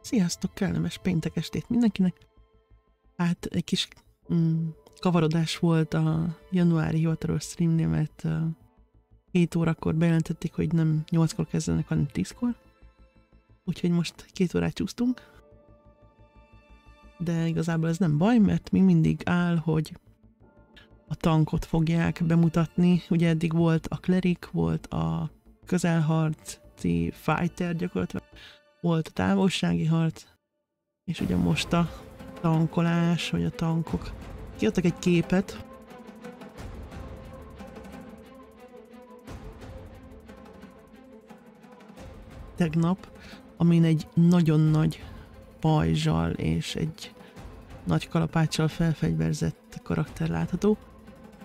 Sziasztok, kellemes péntek estét mindenkinek! Hát egy kis kavarodás volt a januári hivatalos streamnél, mert 7 órakor bejelentették, hogy nem 8-kor kezdenek, hanem 10-kor. Úgyhogy most 2 órát csúsztunk. De igazából ez nem baj, mert még mindig áll, hogy a tankot fogják bemutatni. Ugye eddig volt a cleric, volt a közelharci fighter gyakorlatilag, volt a távolsági harc, és ugye most a tankolás, vagy a tankok. Kiadtak egy képet. Tegnap, amin egy nagyon nagy pajzsal és egy nagy kalapáccsal felfegyverzett karakter látható.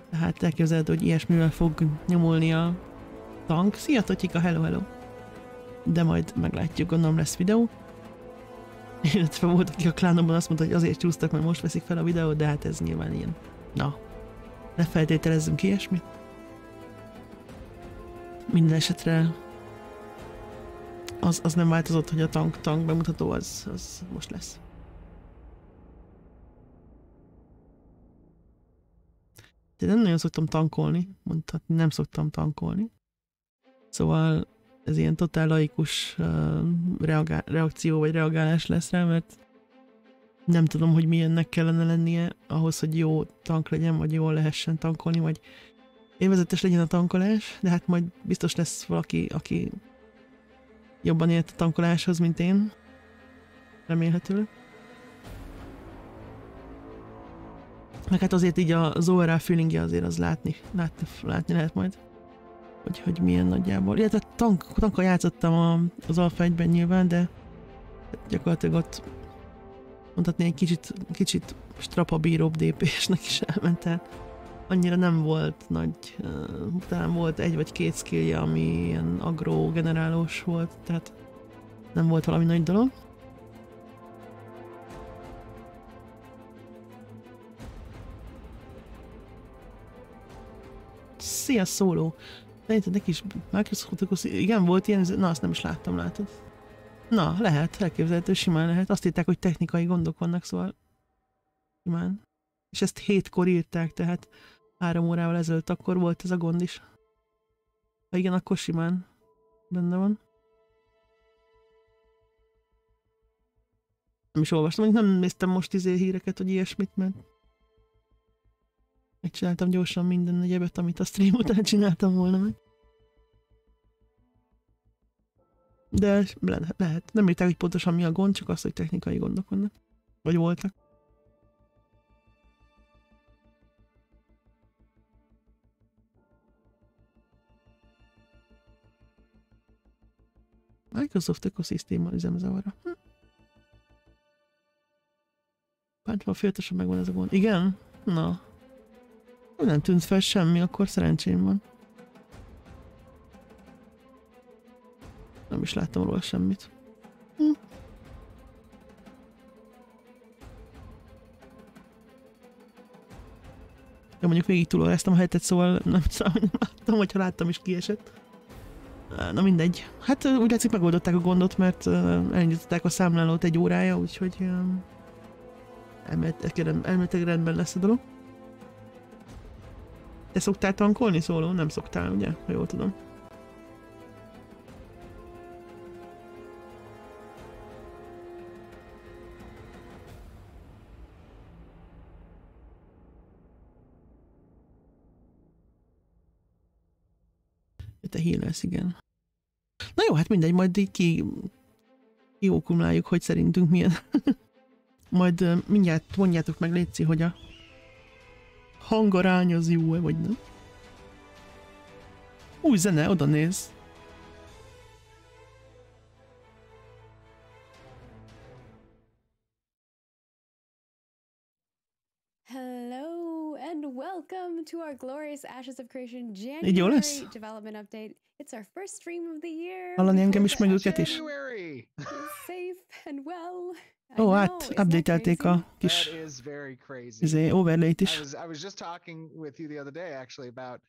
Tehát elképzelhető, hogy ilyesmivel fog nyomulni a tank. Szia Totyika, hello, hello! De majd meglátjuk, gondolom lesz videó. Illetve volt, aki a klánomban azt mondta, hogy azért csúsztak, mert most veszik fel a videót, de hát ez nyilván ilyen. Na, ne feltételezzünk ilyesmit. Minden esetre az nem változott, hogy a tank bemutató az most lesz. De nem nagyon szoktam tankolni, mondhatni, nem szoktam tankolni. Szóval ez ilyen totál laikus reakció vagy reagálás lesz rá, mert nem tudom, hogy milyennek kellene lennie ahhoz, hogy jó tank legyen, vagy jól lehessen tankolni, vagy élvezetes legyen a tankolás, de hát majd biztos lesz valaki, aki jobban ért a tankoláshoz, mint én. Remélhetőleg. Meg hát azért így az overall feelingje azért az látni lehet majd. Hogy milyen nagyjából. Illetve tankkal játszottam az Alpha 1-ben nyilván, de gyakorlatilag ott mondhatni egy kicsit strapabíróbb DP-snek is elment el. Annyira nem volt nagy, talán volt 1 vagy 2 skillje, ami ilyen agro generálós volt, tehát nem volt valami nagy dolog. Szia, Szóló! Szerinted neki is Microsoft, igen, volt ilyen, na azt nem is láttam, látod. Na, lehet, elképzelhető, simán lehet. Azt írták, hogy technikai gondok vannak, szóval simán. És ezt 7-kor írták, tehát 3 órával ezelőtt akkor volt ez a gond is. Ha igen, akkor simán benne van. Nem is olvastam, nem néztem most híreket, hogy ilyesmit, mert megcsináltam gyorsan minden egyebet, amit a stream után csináltam volna meg. De lehet. Nem írták, hogy pontosan mi a gond, csak az, hogy technikai gondok vannak. Vagy voltak. Microsoft ökoszisztéma üzemzavara. Pántva féltesen megvan ez a gond. Igen? Na. Nem tűnt fel semmi, akkor szerencsém van. Nem is láttam róla semmit. Ja, mondjuk végig túlóráztam a hetet, szóval nem láttam, hogyha láttam is kiesett. Na mindegy. Hát úgy látszik megoldották a gondot, mert elindították a számlálót 1 órája, úgyhogy elméletileg rendben lesz a dolog. Te szoktál tankolni, Szóló? Nem szoktál, ugye? Ha jól tudom. Te healers, igen. Na jó, hát mindegy, majd így kiókumláljuk, hogy szerintünk milyen. Majd mindjárt mondjátok meg, létszi, hogy a hangarány az jó-e, vagy nem? Új zene, oda néz. Hello and welcome to our glorious Ashes of Creation Így jó January lesz? development update. It's our first stream of the year. Hallani engem is, meg őket is. Safe and well. Ó, hát update-elték a kis overlay-t is. I was just talking with you the other day actually about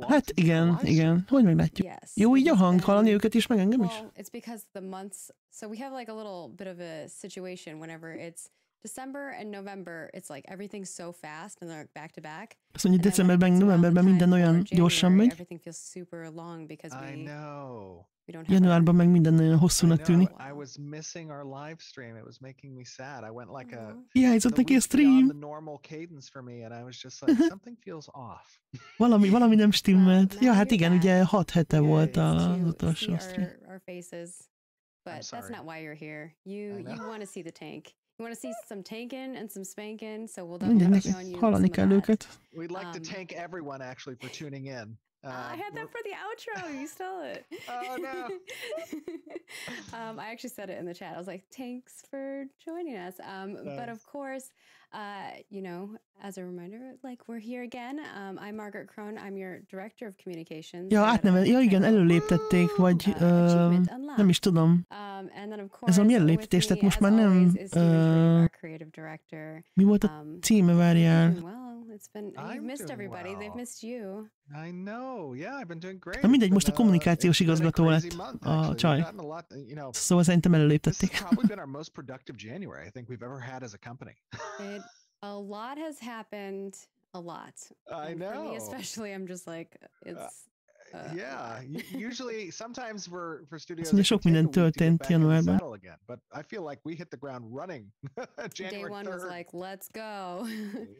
Hát igen. Hogy meglátjuk. Yes. Jó így a it's hang, been- hallani őket is, meg engem is? Well, it's because the months. So we have like a little bit of a situation whenever it's December and November. It's like everything's so fast and they're back to back. Azt mondja, And then when it decemberben, gets around the novemberben time minden for olyan gyorsan January, megy. everything feels super long because I know. we don't have Januárban meg minden olyan I hosszúnak know. tűnik. I was missing our live stream. It was making me sad. I went like a Hiányzott the neki a week beyond stream. the normal cadence for me, and I was just like, something feels off. Valami nem stimmelt. Well, Ja, now hát you're igen, back. ugye 6 hete Yeah, volt it's az to utolsó see stream. our faces, but that's sorry. not why you're here. I You know. want to see the tank. You want to see some tanking and some spanking, so we'll Mindegy, definitely be neki showing you hallani some of kell that. őket. We'd like to Um, thank everyone actually for tuning in. I had that for the outro. You stole it. Oh, no. I actually said it in the chat. I was like, "Thanks for joining us." But of Nice. course, you know, as a reminder, like we're here again. I'm Margaret Crone. I'm your director of communications. Ja, here at our ja igen, channel. előléptették, vagy Achievement nem is unlocked. tudom. And then of Ez course, valami with előlépítés, tehát me, most as már nem... always, is Steven Schrader, our creative director. Mi volt a Um, címe, várjál? doing well. It's been you've I'm missed doing everybody. They've well. missed you. I know. Yeah, I've been doing great. Na mindegy, It's most a been, kommunikációs it's been a igazgató crazy lett month, a actually. We've csaj. gotten a lot, you know, Szóval szerintem this has előléptették. probably been our most productive January I think we've ever had as a company. A lot has happened. A lot. I And for know. me especially, I'm just like it's. Yeah, usually sometimes for studios Azt mondja, it sok can take a minden week to get történt back in the januárban. saddle again, but I feel like we hit the ground running. Day January one was 3rd. like, let's go.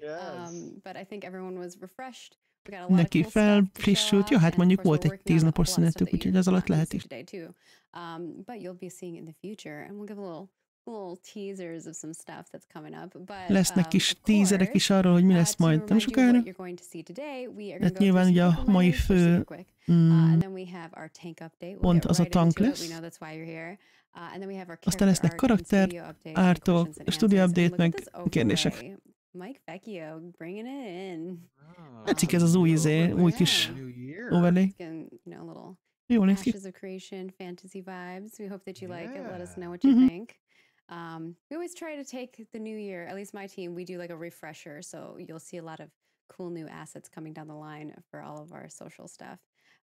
Yes. But I think everyone was refreshed. We got a lot of Mindenki cool stuff to show felfrissült. off, Ja, hát and of mondjuk course, volt we're egy working 10 on a napos whole lot of stuff szünetük, that úgyhogy you've ez alatt gotten to lehet see is. today too. But you'll be seeing in the future, and we'll give little teasers of some stuff that's coming up. But Lesznek kis of tízerek course, is arról, hogy mi lesz to majd nem remind you sokára. what you're going to see today, we are Hát going to go nyilván through ugye some a mai open-minded, just fő super quick. And then we have our tank update. We'll pont get az a right tank into it. We lesz. know that's why you're here. And then we have our Aztán lesznek character arc and karakter, studio update and ártok, questions and studio answers. And update, look at meg this kérdések. overlay. Mike Vecchio bringing it in. Tetszik ez az új új kis New year. overlay. Again, you know, little Jól néz ki. Ashes of Creation, fantasy vibes. We hope that you like it. Let us Yeah. know what you Mhm. think. We always try to take the new year, at least my team, we do like a refresher. So you'll see a lot of cool new assets coming down the line for all of our social stuff.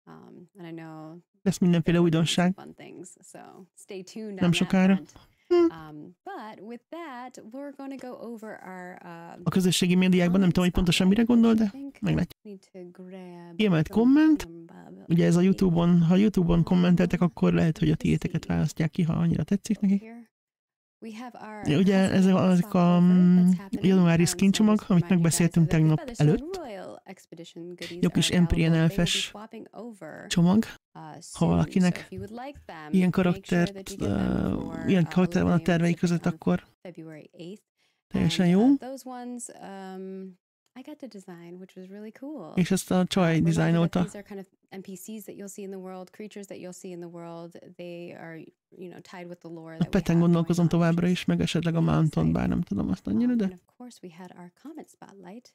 And I know Lesz mindenféle there's gonna be some újdonság. fun things. So stay tuned Nem on that sokára. front. But with that, we're going to go over our A közösségi médiákban nem tudom, hogy pontosan mire gondol, de meglátjuk. Kiemelt komment. Ugye ez a YouTube-on, ha YouTube-on kommenteltek, akkor lehet, hogy a tiéteket választják ki, ha annyira tetszik nekik. Ugye ezek a januári skin csomag, amit megbeszéltünk tegnap előtt. Jó kis Empyrean elfes csomag. Ha valakinek ilyen karakter van a tervei között, akkor teljesen jó. I got to design, which was really cool. És ezt a csaj dizájnolta. These are kind of NPCs that you'll see in the world, creatures that you'll see in the world. They are, you know, tied with the lore A that we peten have gondolkozom going on, továbbra is, meg esetleg a Mounton, bár nem tudom azt annyira, and de... of course we had our comment spotlight.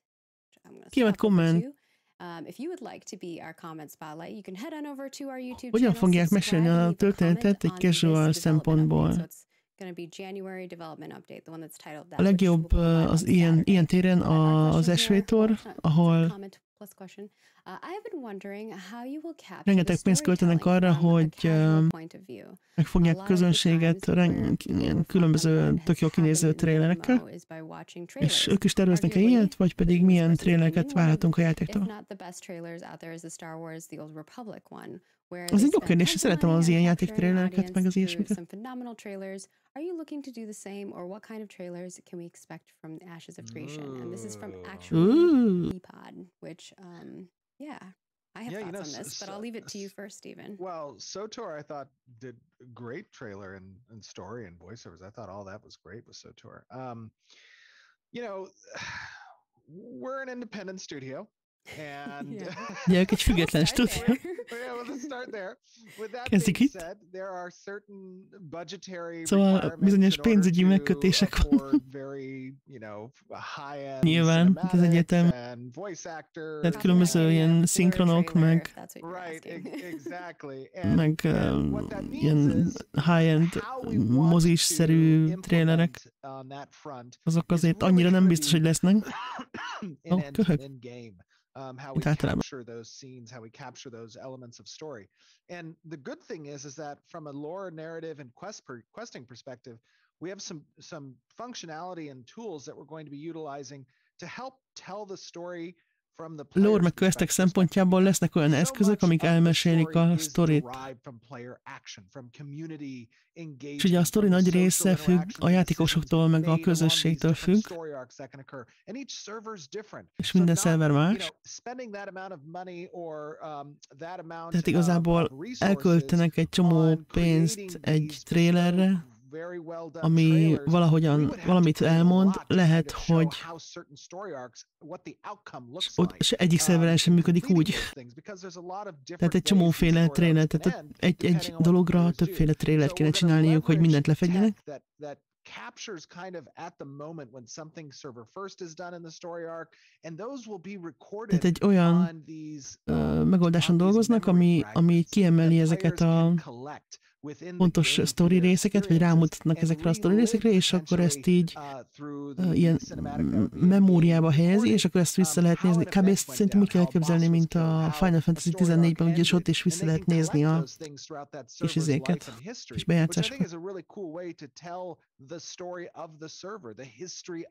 I'm gonna Kiemelt swap over komment. to. If you would like to be our comment spotlight, you can head on over to our YouTube Hogyan channel, fogják subscribe, mesélni and a leave a történetet comment egy on this casual development szempontból? update. So it's going to be January development update, the one that's titled that. A legjobb az ilyen téren az esvétor, ahol rengeteg pénzt költenek arra, hogy megfogják a közönséget ilyen különböző tök jól kinéző trélerekkel, és ők is terveznek-e ilyet, vagy pedig milyen trélereket várhatunk a játéktól? Ez egy jó kérdés, szeretem az ilyen játéktrélereket, meg az ilyesmiket. Are you looking to do the same, or what kind of trailers can we expect from the Ashes of Creation? And this is from actually Pod, which, yeah, I have thoughts on this, but I'll leave it to you first, Stephen. Well, SOTOR, I thought, did a great trailer and story and voiceovers. I thought all that was great with SOTOR. You know, we're an independent studio. And yeah, egy független stúdió. Yeah, let's start there. With that being said, there are certain budgetary szóval bizonyos pénzügyi megkötések vannak. Very, you know, high-end nyilván, az egyetem. And voice actors. Tehát különböző ilyen szinkronok, meg right, exactly. meg ilyen high-end mozis-szerű trélerek. Azok azért annyira nem biztos, hogy lesznek. Köhög. how we capture those scenes, how we capture those elements of story. And the good thing is that from a lore, narrative, and questing perspective, we have some functionality and tools that we're going to be utilizing to help tell the story from the lore meg questek szempontjából lesznek olyan eszközök, amik elmesélik a sztorit. És ugye a sztori nagy része függ a játékosoktól, meg a közösségtől függ, és minden szerver más. Tehát igazából elköltenek egy csomó pénzt egy trélerre, ami valamit elmond, lehet, hogy egyik szerveren sem működik úgy. Tehát egy csomóféle tréler, tehát egy dologra többféle trélert kéne csinálniuk, hogy mindent lefedjenek. Captures kind of at the moment when something server first is done in the story arc, and those will be recorded. Tehát egy olyan megoldáson dolgoznak, ami kiemeli ezeket a pontos sztori részeket, vagy rámutatnak ezekre a sztori részekre, és akkor ezt így ilyen memóriába helyezi, és akkor ezt vissza lehet nézni. Kb. Ezt szerintem úgy kell elképzelni, mint a Final Fantasy 14-ben, ugye ott is vissza lehet nézni a kis izéket, kis bejátszásokat.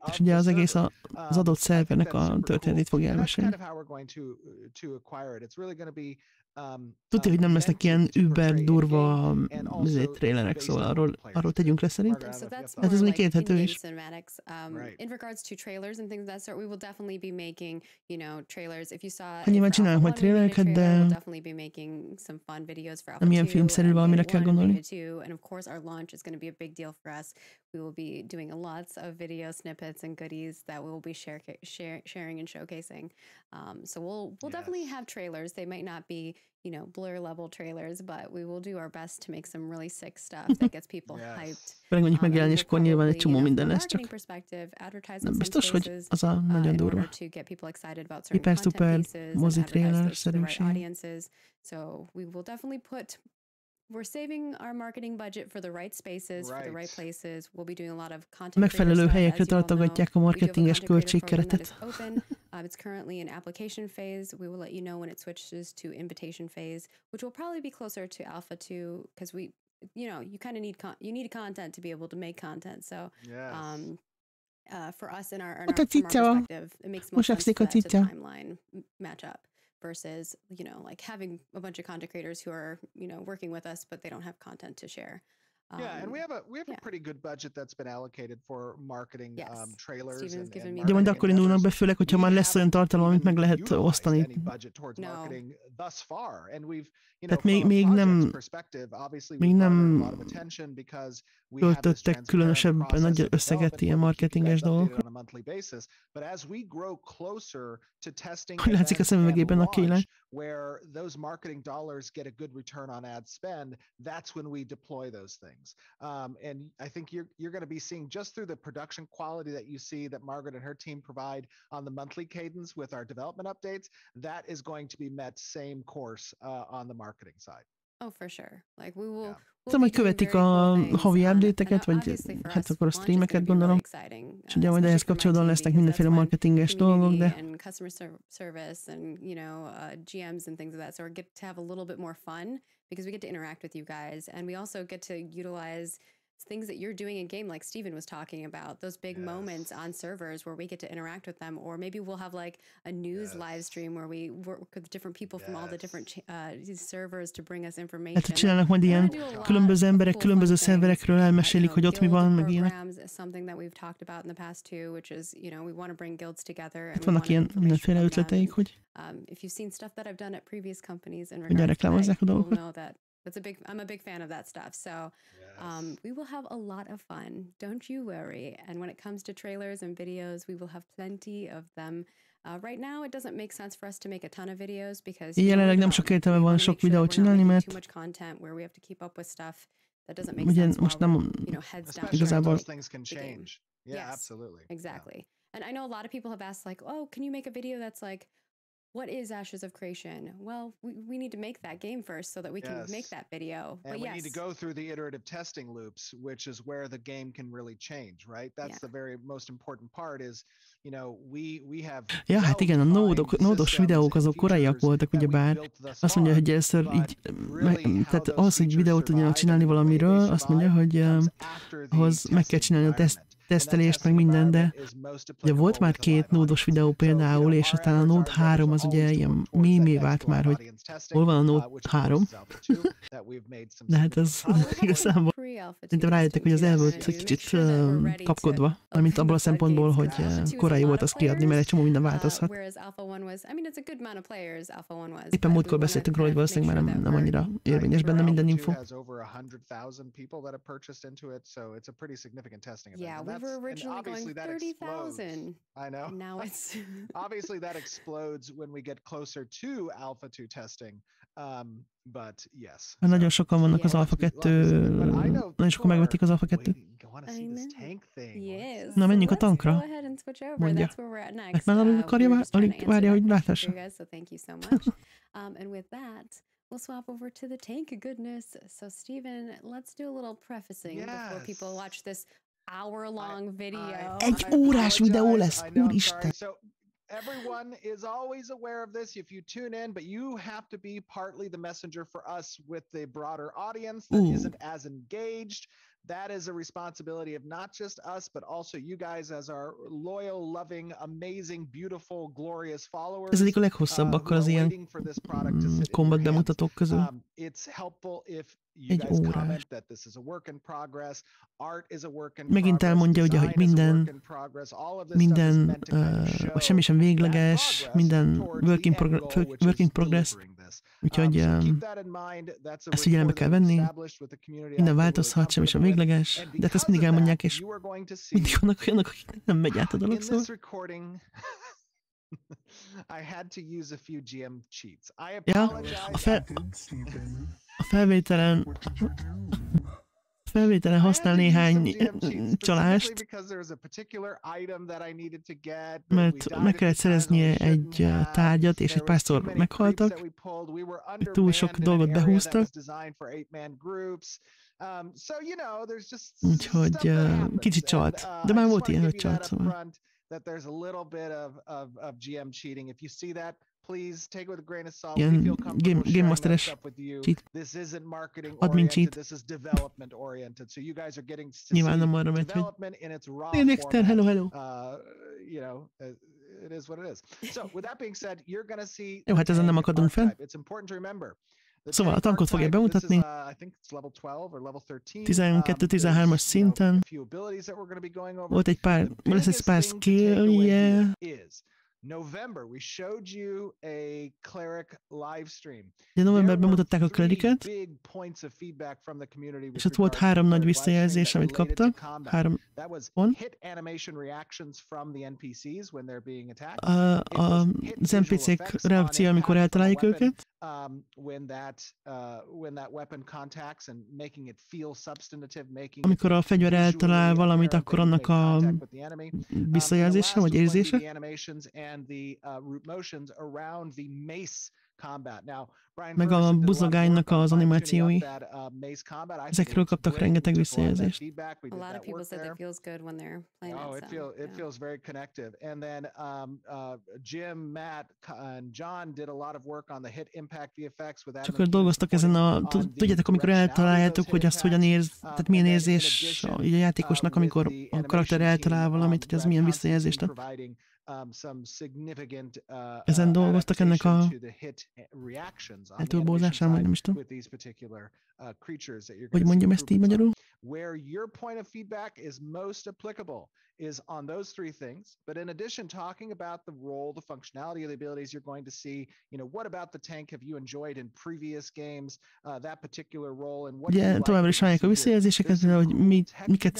És ugye az egész az adott szervernek a történetét fogja elmesélni. Tudja, hogy nem lesznek ilyen über durva trélerek, szóval arról tegyünk le szerintem. Hát ez még érthető is. Nyilván csinálunk majd trélereket, de nem ilyen filmszerű valamire kell gondolni. We will be doing lots of video snippets and goodies that we will be sharing and showcasing. So we'll definitely have trailers. They might not be, blur level trailers, but we will do our best to make some really sick stuff that gets people hyped. Pedig mondjuk megjelenéskor nyilván egy csomó minden lesz, csak nem biztos, hogy az a nagyon durva. Hiper-szuper mozi trailer-szerűség. So we will definitely we're saving our marketing budget for the right spaces, for the right places. We'll be doing a lot of content. Megfelelő helyekre tartogatják a marketinges költségkeretet. It's currently in application phase. We will let you know when it switches to invitation phase, which will probably be closer to alpha 2, because you kind of need content to be able to make content. So for us in our perspective, it makes more sense that the timeline match up. Versus, like having a bunch of content creators who are, working with us, but they don't have content to share. And we have a pretty good budget that's been allocated for marketing trailers. De majd akkor indulnak be, főleg, hogyha már lesz olyan tartalom, amit meg lehet osztani. Tehát még nem költöttek különösebben nagy összeget ilyen marketinges dolgokra. Hogy látszik a szemüvegében a kélen. Where those marketing dollars get a good return on ad spend, that's when we deploy those things. And I think you're going to be seeing just through the production quality that you see that Margaret and her team provide on the monthly cadence with our development updates, that is going to be met same course on the marketing side. Oh, for sure. Like we will. Szóval majd követik a havi update-eket, vagy hát akkor a streameket gondolom. És ugye majd ehhez kapcsolódóan lesznek mindenféle marketinges dolgok, de... customer service and, GMs and things of that sort get to have a little bit more fun because we get to interact with you guys, and we also get to utilize things that you're doing in game, like Steven was talking about, those big moments on servers where we get to interact with them, or maybe we'll have like a news live stream where we work with different people from all the different servers to bring us information. Hát csinálnak majd ilyen különböző emberek, különböző szerverekről elmesélik, hogy ott mi van, meg ilyenek. Something that we've talked about in the past too, which is, we want to bring guilds together. Hát vannak ilyen mindenféle ötleteik, hogy if you've seen stuff that I've done at previous companies in regards to that, know that I'm a big fan of that stuff. So we will have a lot of fun. Don't you worry. And when it comes to trailers and videos, we will have plenty of them. Right now, it doesn't make sense for us to make a ton of videos because jelenleg nem sok értelme van sok videót csinálni, mert too much content where we have to keep up with stuff that doesn't make sense. Most nem heads down. Igazából things can change. Yeah, absolutely. Exactly. And I know a lot of people have asked like, "Oh, can you make a video that's like what is Ashes of Creation? Well, we need to make that game first so that we can make that video. And we need to go through the iterative testing loops, which is where the game can really change, right? That's the very most important part is, you know, we have ja, hát igen, a nódos videók azok koraiak voltak, ugyebár azt mondja, hogy először így, tehát ahhoz, hogy videót tudjanak csinálni valamiről, azt mondja, hogy ahhoz meg kell csinálni a tesztelést, meg minden, de ugye volt már 2 nódos videó például, és aztán a Node 3 az ugye ilyen mémé vált már, hogy hol van a Node 3, de hát ez igazából szerintem rájöttek, hogy az el volt egy kicsit kapkodva, mint abból a szempontból, hogy korai volt azt kiadni, mert egy csomó minden változhat. Éppen múltkor beszéltünk róla, hogy valószínűleg már nem annyira érvényes benne minden info. We were originally going 30,000. I know. Now it's obviously that explodes when we get closer to Alpha 2 testing. But yes. Nagyon sokan vannak az Alpha 2, nagyon sokan megvették az Alpha 2. Yes. Na, menjünk a tankra. Mondja. Mert már alig várja, hogy láthassa. So thank you so much. And with that, we'll swap over to the tank goodness. So Steven, let's do a little prefacing before people watch this hour-long video. Egy órás videó lesz, úristen. Everyone is always aware of this if you tune in, but you have to be partly the messenger for us with the broader audience that isn't as engaged. That is a responsibility of not just us, but also you guys as our loyal, loving, amazing, beautiful, glorious followers. Ez egyik a leghosszabbakkal az ilyen combat bemutatók közül. It's helpful if you guys comment that this is a work in progress. Art is a work in progress. Megint elmondja ugye, hogy minden semmi sem végleges, minden work in progress. Úgyhogy ezt figyelembe kell venni, minden változhat, semmi sem végleges, de ezt mindig elmondják, és mindig vannak olyanok, akik nem megy át a dolog, szóval. Ja, a felvételen használ néhány csalást, mert meg kellett szereznie egy tárgyat, és egy párszor meghaltak, túl sok dolgot behúztak, úgyhogy kicsit csalt, de már volt ilyen, hogy csalt, szóval. That there's a little bit of GM cheating. If you see that, please take it with a grain of salt. Yeah, We feel comfortable sharing that stuff with you. Cheat. This isn't marketing Admin oriented. cheat. This is development oriented. So you guys are getting to see Nyilván nem arra megy, hogy development in its raw format. hello. You know, it is what it is. So with that being said, you're going to see. Jó, hát ezen nem akadunk fel. It's important to remember. Szóval a tankot fogja bemutatni 12-13-as szinten. Volt egy pár, lesz egy pár skill-je. November, we showed you a cleric live stream. De novemberben bemutatták a cleriket, és ott volt 3 nagy visszajelzés, amit kaptak. 3 pont. Az NPC-k reakció, amikor eltaláljuk őket. Amikor a fegyver eltalál valamit, akkor annak a visszajelzése, vagy érzése. Meg a buzogánynak az animációi. Ezekről kaptak rengeteg visszajelzést. A lot of people said that feels good when they're playing that sound. It feels very connective. And then Jim, Matt, and John did a lot of work on the hit impact VFX with Csak dolgoztak ezen tudjátok, amikor eltaláljátok, hogy azt hogyan tehát milyen érzés a játékosnak, amikor a karakter eltalál valamit, hogy az milyen visszajelzést ad. Ezen dolgoztak ennek a elturbózásán, vagy nem is tudom. Hogy mondjam ezt így magyarul? Where your point of feedback is most applicable is on those 3 things. But in addition, talking about the role, the functionality of the abilities, you're going to see, what about the tank have you enjoyed in previous games, that particular role, and what ugye továbbra is várják a visszajelzéseket, hogy miket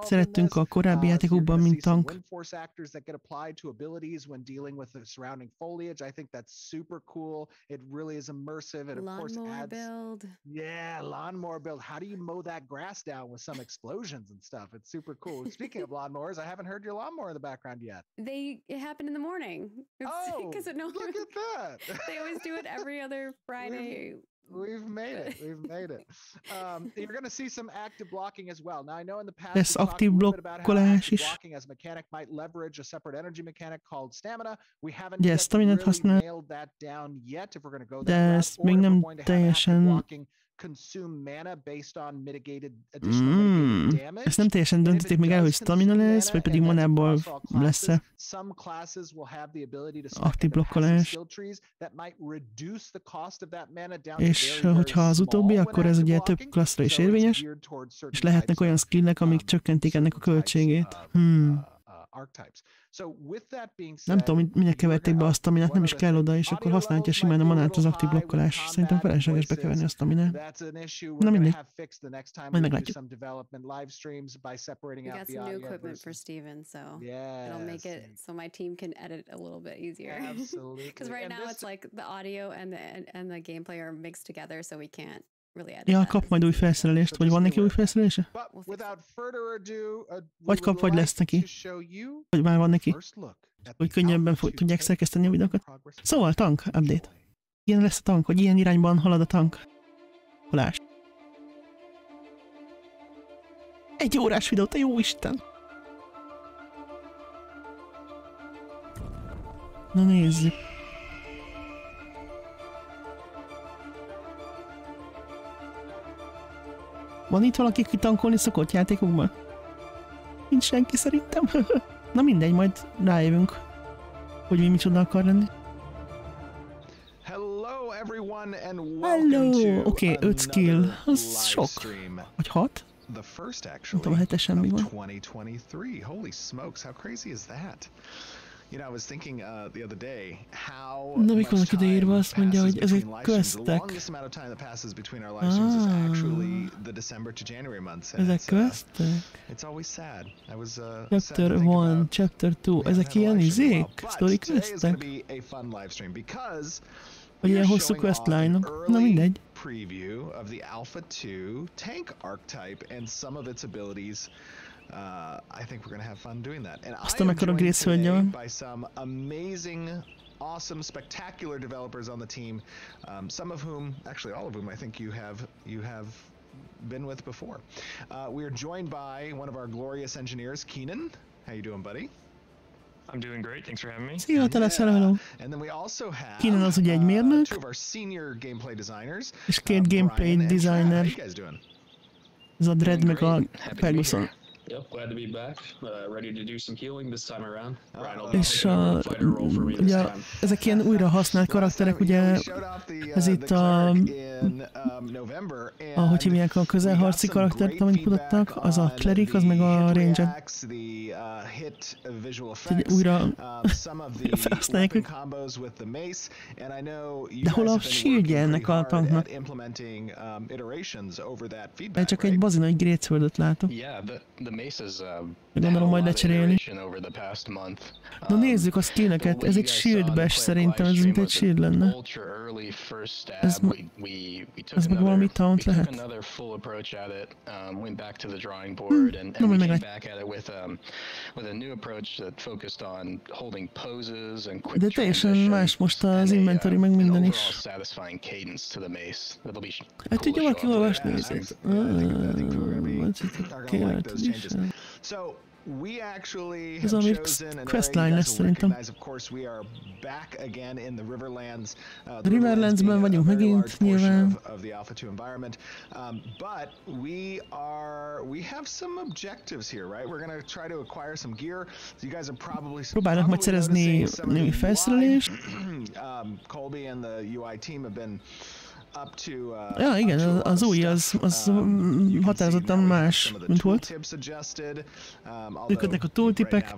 szerettünk a korábbi játékokban, mint tank. To abilities when dealing with the surrounding foliage. I think that's super cool. It really is immersive, and of course adds build. Lawnmower build. How do you mow that grass down with some explosions and stuff? It's super cool. Speaking of lawnmower, yours. I haven't heard your lawnmower in the background yet. It happened in the morning. Look at that. They always do it every other Friday. We've made it. You're going to see some active blocking as well. Now, I know in the past lesz aktív blokkolás is. blocking as a mechanic might leverage a separate energy mechanic called stamina. We haven't Ugye ezt really nailed that down yet if we're going to go that route, ezt még nem teljesen ezt nem teljesen döntötték még el, hogy stamina lesz, vagy pedig manából lesz-e aktív blokkolás. És hogyha az utóbbi, akkor ez ugye több klasszra is érvényes, és lehetnek olyan skillek, amik csökkentik ennek a költségét. Nem tudom, minek keverték be a staminát, nem is kell oda, és akkor használhatja simán a manát az aktív blokkolás. Szerintem felesleges bekeverni a staminát. Na mindegy. Majd meglátjuk. We got some new equipment for Steven, so it'll make it so my team can edit a little bit easier. Because right now it's like the audio and the gameplay are mixed together, so we can't really edit. Ja, kap majd új felszerelést, vagy van neki új felszerelése? Vagy kap, vagy lesz neki. Vagy már van neki. Hogy könnyebben tudják szerkeszteni a videókat. Szóval tank update. Ilyen lesz a tank, vagy ilyen irányban halad a tank. Halás. 1 órás videó, te jó Isten! Na nézzük. Van itt valaki, aki tankolni szokott játékokban? Nincs senki szerintem. Na mindegy, majd rájövünk, hogy mi micsoda akar lenni. Hello! Oké, 5 skill. Az sok. Vagy 6? Nem tudom, 7-es semmi van. Na, mikor vannak ideírva, azt mondja, hogy ezek questek. Ezek questek? Chapter 1, Chapter 2, ezek ilyen izék? Story questek? Vagy ilyen hosszú questline-ok? Na mindegy. Preview of the Alpha 2 tank archetype and some of its abilities. I think we're going to have fun doing that. And I am joined today by some amazing, awesome, spectacular developers on the team. Some of whom, actually all of whom, I think you have been with before. We are joined by one of our glorious engineers, Keenan. How you doing, buddy? I'm doing great. Thanks for having me. Szia, te leszel, hello. Keenan az ugye egy mérnök, és 2 gameplay designer. Ez a Dread meg a Ferguson. Yep, glad to be back. Ready to do some healing this time around. És ugye ezek ilyen újra használt karakterek, ugye ez itt ahogy hívják a közelharci karaktert, amit mutattak, az a Cleric, az meg a Ranger. Újra felhasználják ők. De hol a shieldje ennek a tanknak? Mert csak egy bazina, egy Great Sword-ot látok. Gondolom majd lecserélni. Na nézzük a skilleket, ez egy shield-bes szerintem, ez mint egy shield lenne. Ez meg valami taunt lehet. Na majd meglátjuk. De teljesen más most az inventory meg minden is. Hát tudja valaki olvasni ezért. Ez a questline lesz szerintem. Riverlandsben vagyunk megint, nyilván. Próbálnak majd szerezni némi felszerelést. Ja, igen, az új, az határozottan más, mint volt. Működnek a tooltipek.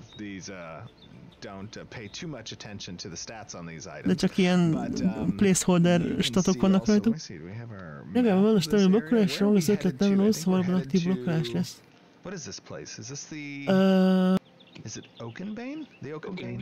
De csak ilyen placeholder statok vannak rajtuk. Legalább van a stabil blokkolásra, az ötlet nem rossz, valóban aktív blokkolás lesz.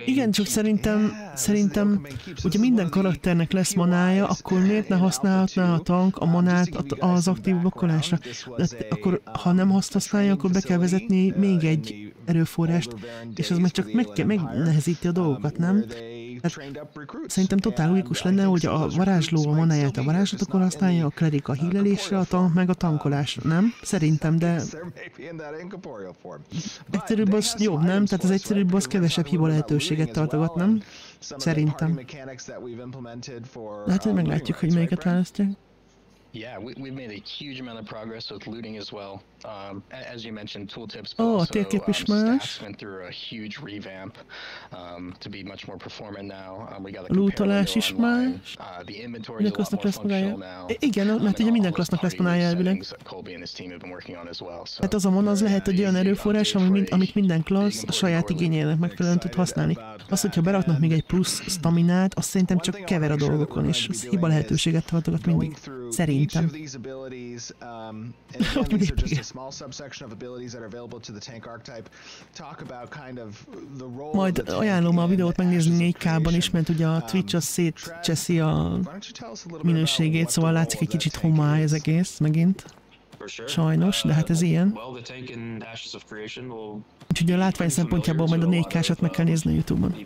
Igen, csak szerintem, hogyha minden karakternek lesz manája, akkor miért ne használhatná a tank a manát az aktív blokkolásra? De akkor, ha nem azt használja, akkor be kell vezetni még egy erőforrást, és az meg csak megnehezíti a dolgokat, nem? Tehát szerintem totál logikus lenne, hogy a varázsló a manáját a varázslatokon használja, a klerik a hílelésre, a tank meg a tankolásra, nem? Szerintem, de egyszerűbb az jobb, nem? Tehát az egyszerűbb az kevesebb hiba lehetőséget tartogat, nem? Szerintem. Hát, hogy meglátjuk, hogy melyiket választják. Yeah, we've made a huge amount of progress with looting as well. As you mentioned, tooltips, but a also térkép is más. stats went through a huge revamp to be much more performant now. We got a Lootolás is online. más. The inventory Minden is a lot klassznak more lesz magája. functional now. Igen, mert ugye minden klassznak lesz magája elvileg. Hát az a mon az lehet egy olyan erőforrás, amit minden klassz a saját igényének megfelelően tud használni. Az, hogyha beraknak még egy plusz staminát, azt szerintem csak kever a dolgokon, és az hiba lehetőséget tartogat mindig. Szerintem. Majd ajánlom a videót megnézni 4K-ban is, mert ugye a Twitch az szétcseszi a minőségét, szóval látszik egy kicsit homály az egész megint. Sajnos, de hát ez ilyen. Úgyhogy a látvány szempontjából majd a 4K-sat meg kell nézni a YouTube-on.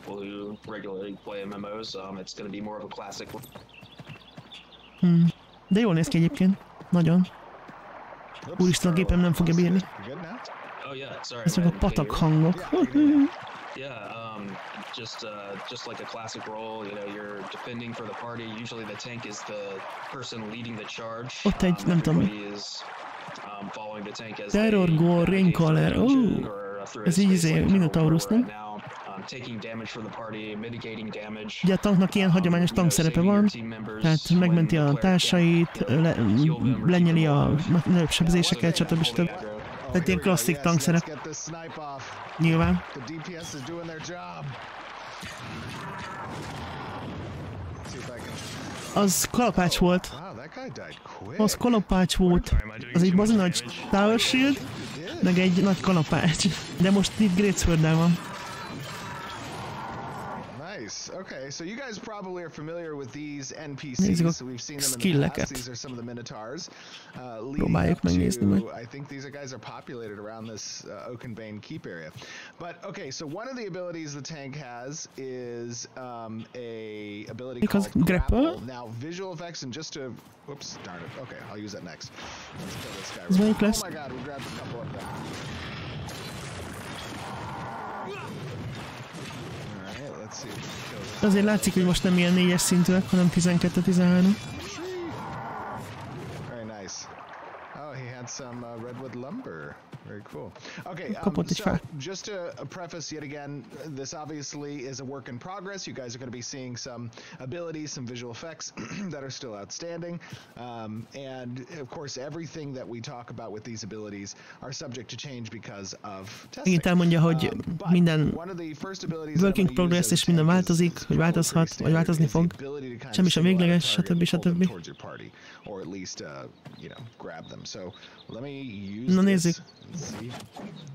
De jól néz ki egyébként. Nagyon. Úristen, a gépem nem fogja bírni. Ez meg a patak hangok. Just like a classic role, you know, you're defending for the party. Usually the tank is the person leading the charge. Ott egy, nem tudom mi. Following the tank as Terror, Gore, Raincaller. Ez így Minotaurus, nem? Ugye a tanknak ilyen hagyományos tankszerepe van, tehát megmenti a társait, lenyeli a nagyobb sebzéseket, stb. Tehát ilyen klasszik tankszerep. Nyilván. Az kalapács volt. Az kalapács volt. Az egy bazi nagy tower shield, meg egy nagy kalapács. De most itt Greatsword-del van. Okay, so you guys probably are familiar with these NPCs. So we've seen them in the past. These are some of the Minotaurs. Próbáljuk megnézni majd. I think these guys are populated around this Oakenbane Keep area. But okay, so one of the abilities the tank has is a ability called Grapple. Now visual effects and just to, whoops, darn it. Okay, I'll use that next. Let's kill this guy. Oh my god, we grabbed a couple of them. Azért látszik, hogy most nem ilyen 4-es szintűek, hanem 12-13. Some redwood lumber. Very cool. Okay, so just to preface yet again, this obviously is a work in progress. You guys are going to be seeing some abilities, some visual effects that are still outstanding. And of course, everything that we talk about with these abilities are subject to change because of testing. Igen, elmondja, hogy minden work in progress és minden változik, vagy változhat, vagy változni fog. Semmi sem végleges, stb. Na nézzük.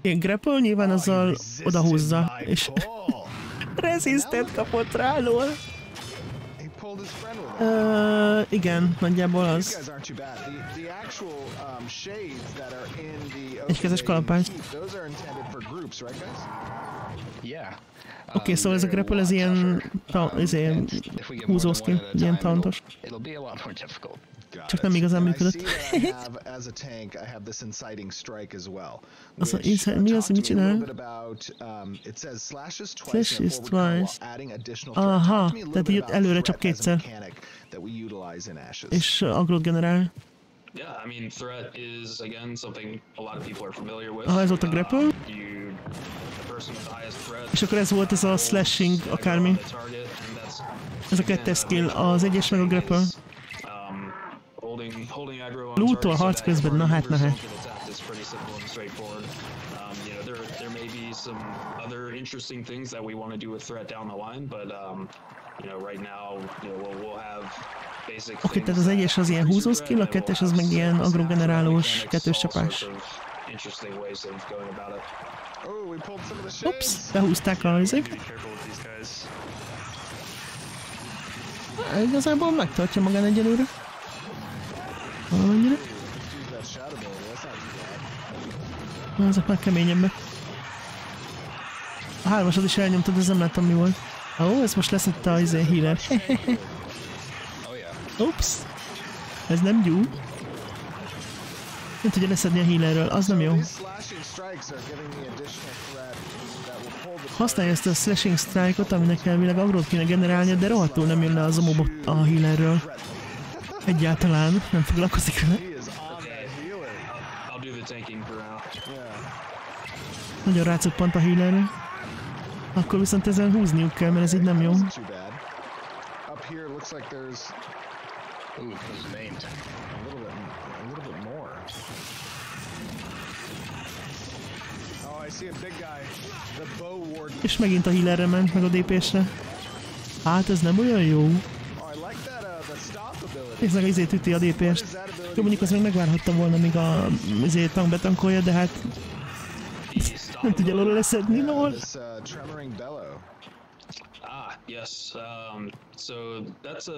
Én grapple nyilván azzal odahúzza, és resistet kapott rá, lol. Igen, nagyjából az. Egykezes kalapács. Oké, szóval ez a grapple, ez ilyen húzó skill, ilyen tauntos. Csak nem igazán működött. Mi az, hogy mit csinál? Slash is twice. Aha, tehát így előre csap kétszer. És agrot generál. Aha, ez volt a grapple. És akkor ez volt ez a slashing akármi. Ez a kettes skill, az egyes meg a grapple. Lootol harc közben, na hát. Oké, tehát az egyes az ilyen húzó skill, a kettes az meg ilyen agrogenerálós kettős csapás. Ups, behúzták a izéket. Igazából megtartja magán egyelőre. Valamennyire. Ezek már keményebbek. hármasod is elnyomtad, ez nem láttam mi volt. Ó, ez most leszette a healer. Ups. Ez nem jó. Nem tudja leszedni a healerről, az nem jó. Használja ezt a slashing strike-ot, aminek elvileg agrót kéne generálnia, de rohadtul nem jön le az a mobot a healerről. Egyáltalán nem foglalkozik vele. Nagyon rácuppant a healerre. Akkor viszont ezen húzniuk kell, mert ez így nem jó. És megint a healerre ment, meg a DPS-re. Hát ez nem olyan jó. Nézd meg, izét üti a DPS-t. Jó, mondjuk az még megvárhattam volna, míg a tank betankolja, de hát... nem tudja lóra leszedni, lol. Yes. So that's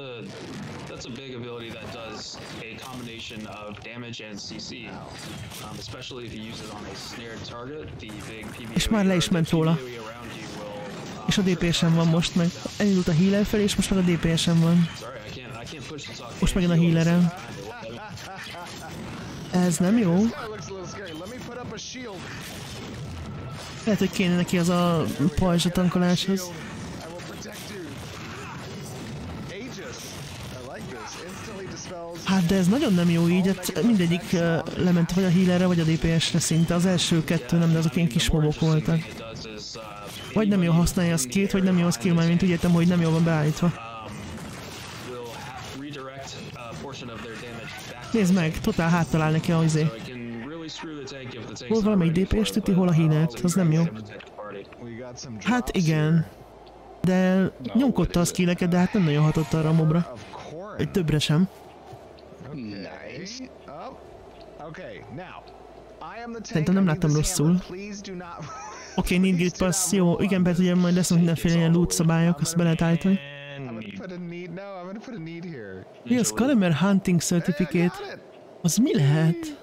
a big ability that does a combination of damage and CC. Especially if you use it on a snared target, the big PBO. És már le is ment róla. És a DPS-en van most meg. Elindult a healer felé, és most meg a DPS-en van. Most megint a healerem. Ez nem jó. Lehet, hogy kéne neki az a pajzs a tankoláshoz. Hát de ez nagyon nem jó így, hát mindegyik lement vagy a healerre, vagy a DPS-re szinte. Az első kettő nem, de azok ilyen kis mobok voltak. Vagy nem jól használja a skill-t, vagy nem jó a skill, már mint úgy értem, hogy nem jól van beállítva. Nézd meg, totál háttalál neki a izé. Hol valamelyik DPS-t üti, hol a healert, az nem jó. Hát igen. De nyomkodta a skilleket, de hát nem nagyon hatott arra a mobra. Egy többre sem. Szerintem nem láttam rosszul. Oké, need grid pass, jó, igen, mert ugye majd lesznek mindenféle ilyen loot szabályok, azt be lehet állítani. Mi az Calamer Hunting Certificate? Az mi lehet?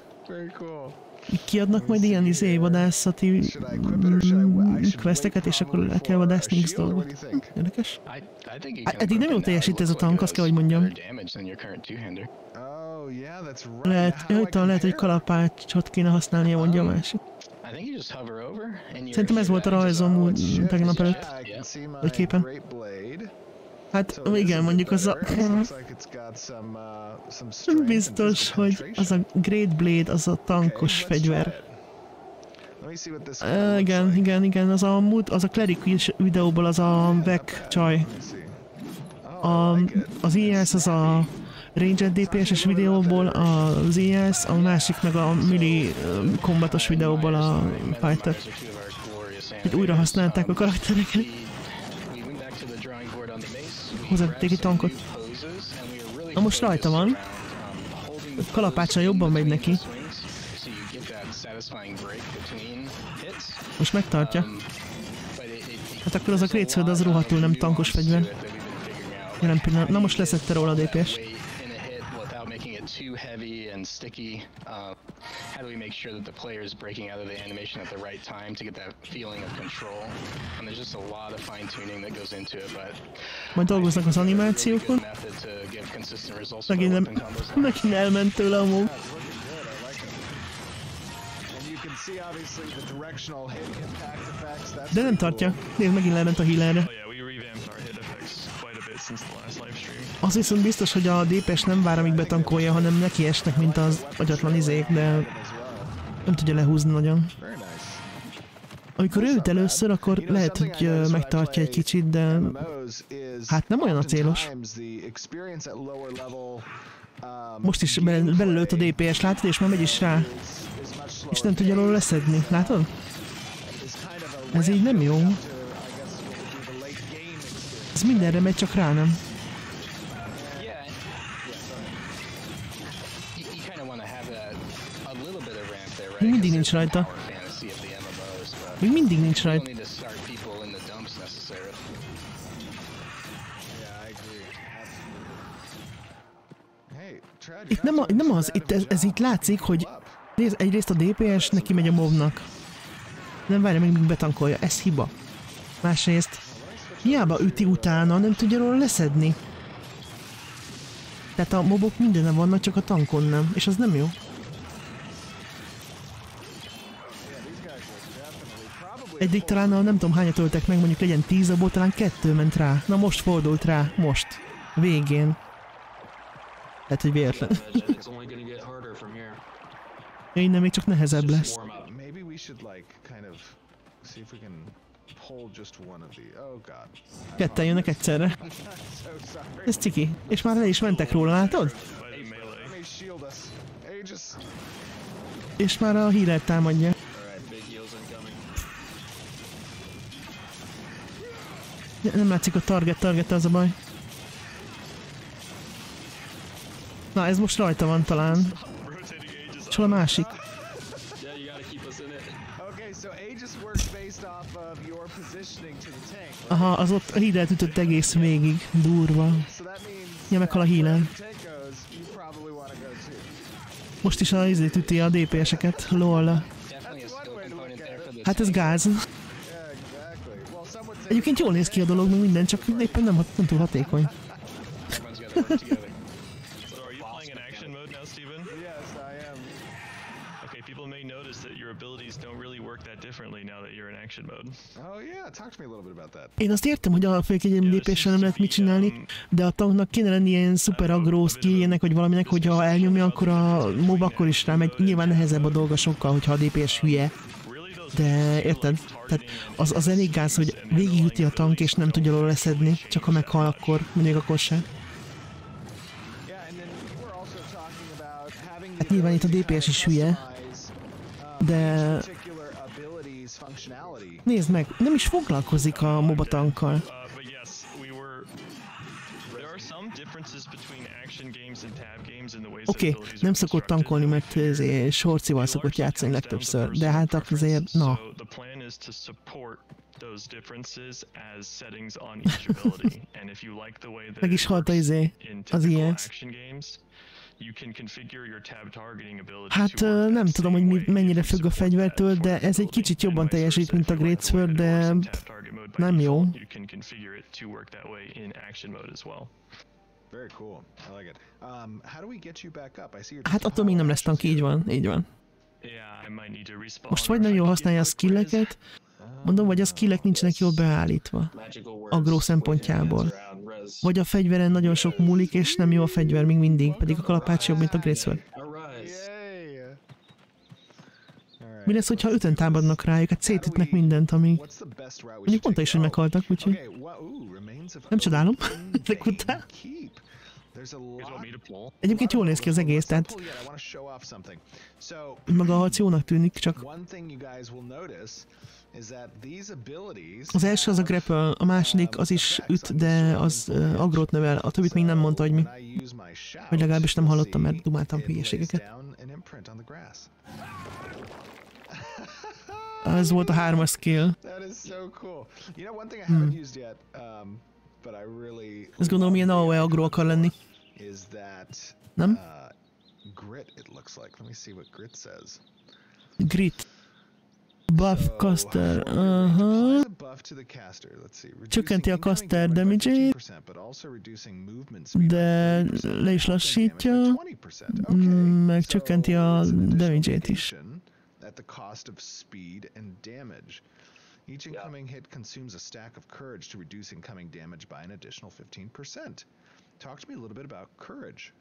Kiadnak majd ilyen vadászati questeket, és akkor el kell vadászni X dolgot. Érdekes? Eddig nem jó teljesít ez a tank, azt kell, hogy mondjam. Lehet, hogy kalapácsot kéne használnia, mondja a másik. Szerintem ez volt a rajzom tegnap előtt. Vagy képen. Hát igen, mondjuk az a... biztos, hogy az a Great Blade, az a tankos fegyver. Igen, az a Cleric videóból az a Vec csaj. Az IS az a Ranger DPS-es videóból az IS, a másik meg a Melee kombatos videóból a Fighter. Itt újra használták a karaktereket. Hozzátették egy tankot. Na most rajta van. Kalapáccsal jobban megy neki. Most megtartja. Hát akkor az a Great Sword az rohadtul nem tankos fegyver. Jelen pillanat. Na most leszette róla a DPS. How do we make sure that the player is breaking out of the animation at the right time to get that feeling of control? And there's just a lot of fine tuning that goes into it, but majd dolgoznak az animációkon. Megint elment tőle a move. De nem tartja. Nézd, megint elment a healerre. Az viszont biztos, hogy a DPS nem vár, amíg betankolja, hanem neki esnek, mint az agyatlan izék, de nem tudja lehúzni nagyon. Amikor ő üt először, akkor lehet, hogy megtartja egy kicsit, de hát nem olyan a célos. Most is belelőtt a DPS, látod, és már megy is rá. És nem tudja róla leszedni, látod? Ez így nem jó. Ez mindenre megy, csak rá nem. Még mindig nincs rajta. Még mindig nincs rajta. Itt nem az, ez itt látszik, hogy egyrészt a DPS neki megy a mobnak. Nem várja, még betankolja, ez hiba. Másrészt, hiába üti utána, nem tudja róla leszedni. Tehát a mobok mindenen vannak, csak a tankon nem, és az nem jó. Eddig talán nem tudom hányat öltek meg, mondjuk legyen 10, abból talán 2 ment rá. Na most fordult rá, most. Végén. Hát, hogy véletlen. Innen még csak nehezebb lesz. Ketten jönnek egyszerre. Ez ciki. És már le is mentek róla, látod? És már a healert támadja. Nem látszik a target az a baj. Na, ez most rajta van talán. És hol a másik? Aha, az ott a healert ütött egész végig. Durva. Ja, meghal a healer. Most is a izét üti a DPS-eket. Lol. Hát ez gáz. Egyébként jól néz ki a dolog, meg minden, csak éppen nem túl hatékony. Én azt értem, hogy alapvetően egy lépéssel nem lehet mit csinálni, de a tanknak kéne lenni ilyen szuper agró skilljének, vagy valaminek, hogyha elnyomja, akkor a mob akkor is rámegy. Nyilván nehezebb a dolga sokkal, hogyha a DPS hülye. De érted? Tehát az elég gáz, hogy végigüti a tank és nem tudja róla leszedni, csak ha meghal, akkor mindig akkor se. Hát nyilván itt a DPS is hülye, de nézd meg, nem is foglalkozik a moba tankkal. Oké, nem szokott tankolni, mert sorcival szokott játszani legtöbbször, de hát azért, na. Meg is halt az ilyen. Hát nem tudom, hogy mennyire függ a fegyvertől, de ez egy kicsit jobban teljesít, mint a Great Sword, de nem jó. Hát attól még nem lesz tank, így van, így van. Most vagy nem jól használja a skilleket, mondom, vagy a skillek nincsenek jól beállítva, agró szempontjából. Vagy a fegyveren nagyon sok múlik, és nem jó a fegyver még mindig, pedig a kalapács jobb, mint a Great Sword. Mi lesz, hogyha 5-en támadnak rájuk, hát szétütnek mindent, amíg... Mondjuk mondta is, hogy meghaltak, úgyhogy... Nem csodálom, ezek után. Egyébként jól néz ki az egész, tehát... Maga a harc jónak tűnik, csak... Az első az a grapple, a második az is üt, de az agrót növel, a többit még nem mondta, hogy mi. Vagy legalábbis nem hallottam, mert dumáltam hülyeségeket. Ez volt a 3-as skill. Ezt gondolom, ilyen AOE agró akar lenni. Nem? Grit. Buff caster, Csökkenti a caster damage-ét, de le is lassítja, meg csökkenti a damage-ét is. Each incoming hit consumes a stack of courage to reduce incoming damage by an additional 15%. Talk to me a little bit about courage.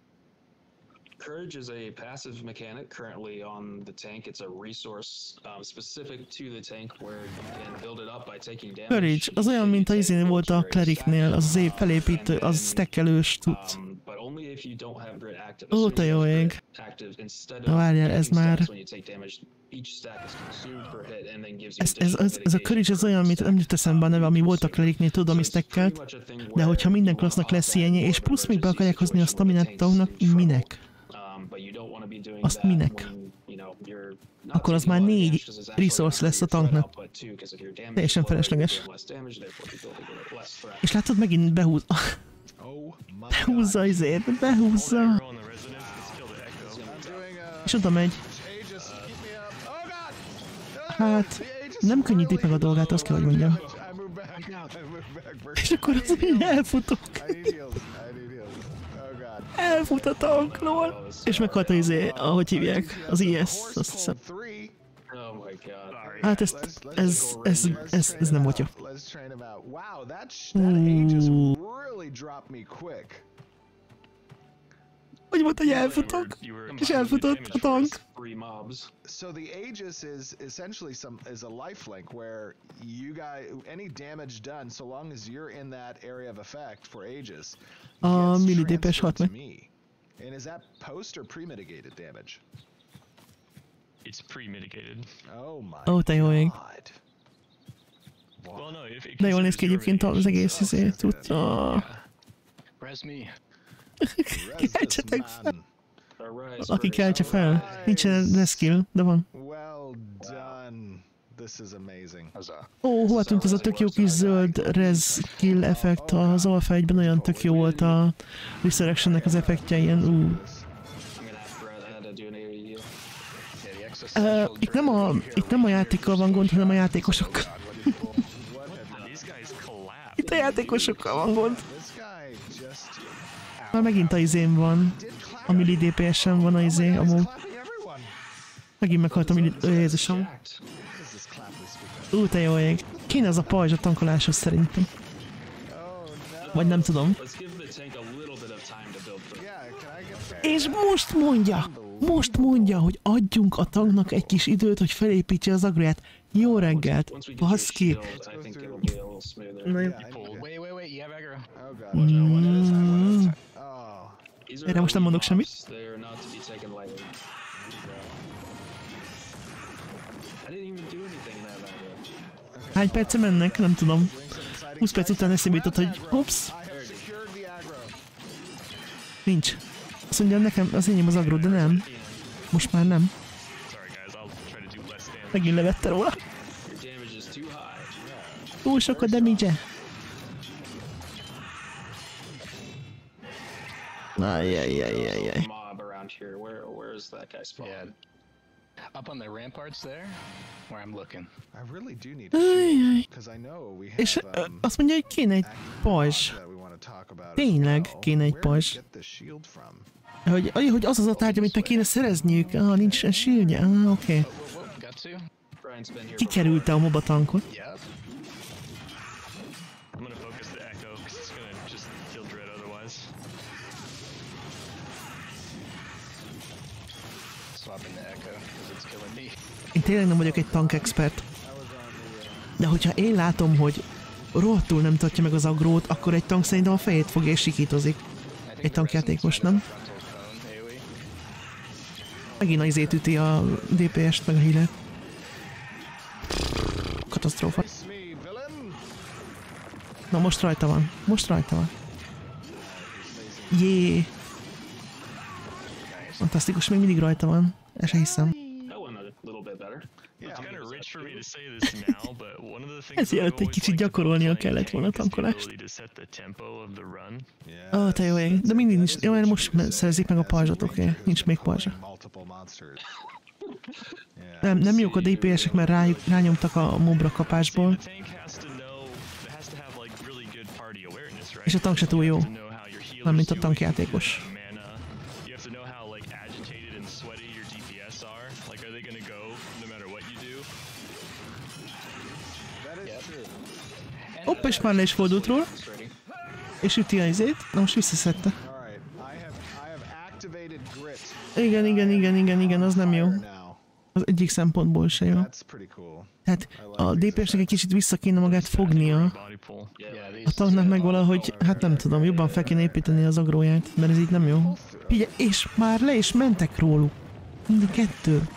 Courage is a passive mechanic currently on the tank. It's a resource specific to the tank where you can build it up by taking damage. Courage, az olyan, mint a izén volt a clericnél, az felépítő, az stackelős tudsz. Ó, te jó ég. Na várjál, ez már... Ez a courage az olyan, amit nem jut eszembe a neve, ami volt a clericnél, tudom, ami stackelt, de hogyha minden klassznak lesz ilyenje, és plusz még be akarják hozni a staminát tanknak, minek? Azt minek? Akkor az már 4 resource lesz a tanknak. Teljesen felesleges. És látod, megint behúz... Behúzza azért, behúzza. És oda megy. Hát, nem könnyítik meg a dolgát, azt kell, hogy mondjam. És akkor az, hogy elfutok. Elfut a tank, lol. És meghalt az ahogy hívják, az IS, azt hiszem. Hát ez nem volt jó. Hogy volt, hogy elfutok? És elfutott a tank. So the Aegis is essentially is a lifelink where you guys, any damage done, so long as you're in that area of effect for Aegis, a millidépes hat meg. And is that post or pre-mitigated damage? It's pre-mitigated. Oh my Ó, te jó ég. De jól néz ki egyébként az egész izé, tudta. Keltsetek fel! Aki keltse fel. Nincsen reskill, de van. Ó, hova tűnt az a tök jó kis zöld reskill effekt az Alpha 1-ben, olyan tök jó volt a Resurrectionnek az effektje, ilyen itt nem a játékkal van gond, hanem a játékosokkal. Itt a játékosokkal van gond. Már megint a izém van. A milli DPS-en van a izé, amúgy. Megint meghalt a milli... Jézusom. Te jó ég. Kéne az a pajzs a tankoláshoz szerintem. Vagy nem tudom. És most mondja, hogy adjunk a tanknak egy kis időt, hogy felépítse az agroját. Jó reggelt. Baszki. Erre most nem mondok semmit. Hány perce mennek? Nem tudom. 20 perc után eszébe jutott, hogy ups. Nincs. Azt mondja, nekem az enyém az agró, de nem. Most már nem. Megint levette róla. Túl sok a damage-e. Ajjajjajjajjaj. Up on the ramparts there, where I'm looking. I really do need to shoot, because I know we have, és azt mondja, hogy kéne egy pajzs. Tényleg kéne egy pajzs. Hogy az az a tárgy, amit meg kéne szerezniük. Nincs shieldje. Oké. Kikerülte a moba tankot. Én tényleg nem vagyok egy tank expert. De hogyha én látom, hogy rohadtul nem tartja meg az agrót, akkor egy tank szerintem a fejét fogja és sikítozik. Egy tankjátékos, nem? Megint az izét üti a DPS-t, meg a healer. Katasztrófa. Na most rajta van. Most rajta van. Jé. Fantasztikus, még mindig rajta van. El se hiszem. Ezért egy kicsit gyakorolnia kellett volna a tankolást. Te jó ég. De mindig nincs. Jó, most szerezik meg a pajzsot, oké. Nincs még pajzsa. Nem jók a DPS-ek, mert rányomtak a mobra kapásból. És a tank se túl jó. Nem, mint a tankjátékos. Hopp, és már le is fordult róla. És üti a izét. Na most visszaszedte. Igen, az nem jó. Az egyik szempontból se jó. Tehát a DPS-nek egy kicsit vissza kéne magát fognia. A tanknak meg valahogy, hát nem tudom, jobban fel kéne építeni az agróját, mert ez így nem jó. Figyelj, és már le is mentek róluk. Mindig kettő.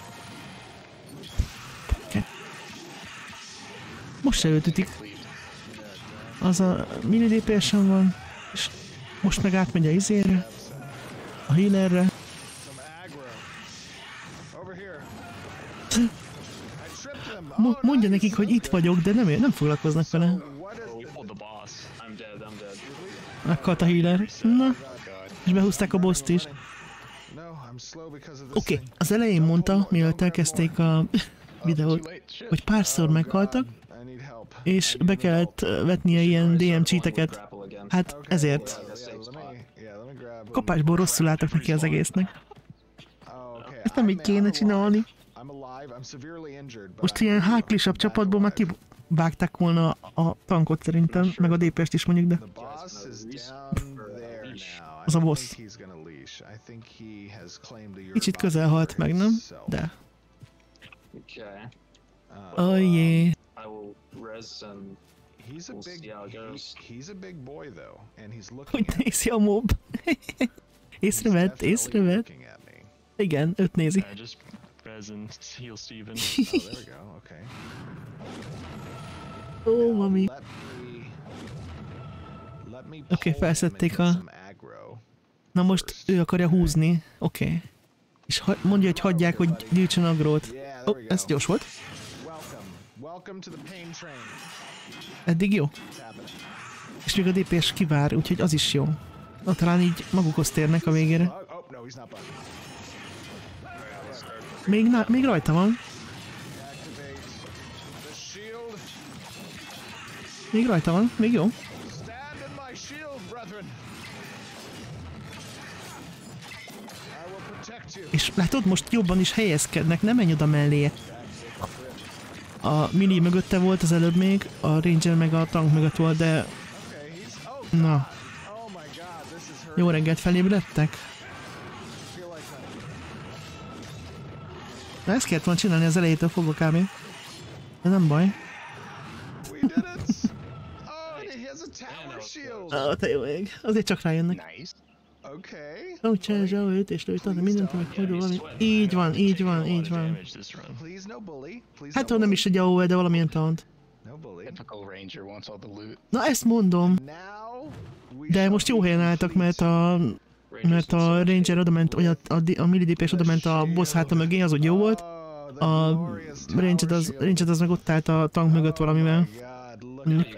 Most se őt ütik. Az a mini DPS-en van, és most meg átmegy a izére, a healerre. Mondja nekik, hogy itt vagyok, de nem foglalkoznak vele. Meghalt a healer. Na, és behúzták a boss-t is. Oké, az elején mondta, mielőtt elkezdték a videót, hogy párszor meghaltak, és be kellett vetnie ilyen DM cheateket. Hát ezért. Kapásból rosszul álltak neki az egésznek. Ezt nem így kéne csinálni. Most ilyen háklisabb csapatból már kivágták volna a tankot szerintem, meg a DPS-t is mondjuk, de... Az a boss. Kicsit közel halt meg, nem? De... Oh jé. Hogy nézi a mob? Észrevett, észrevett. Igen, őt nézi. Ó, mami. Oké, felszedték a... Na most ő akarja húzni. Oké. És mondja, hogy hagyják, hogy gyűjtsön agrót. Ó, ez gyors volt. Eddig jó. És még a DPS kivár, úgyhogy az is jó. Na, talán így magukhoz térnek a végére. Még rajta van. Még rajta van, még jó. És látod, most jobban is helyezkednek, nem menj oda melléje. A mini mögötte volt az előbb még, a ranger meg a tank mögött volt, de... Na. Jó reggelt, felébredtek? Na ezt kellett volna csinálni az elejétől fogva kb. De nem baj. Te jó ég. Azért csak rájönnek. Ó, csinálja őt és lőtt adni mindent, meg hogy valami. Így van, így van, így van. Hát nem is egy AOE, de valamilyen taunt. Na ezt mondom. De most jó helyen álltak, mert a ranger odament, vagy a melee DPS odament a boss háta mögé, az úgy jó volt. A ranger az meg ott állt a tank mögött valamivel.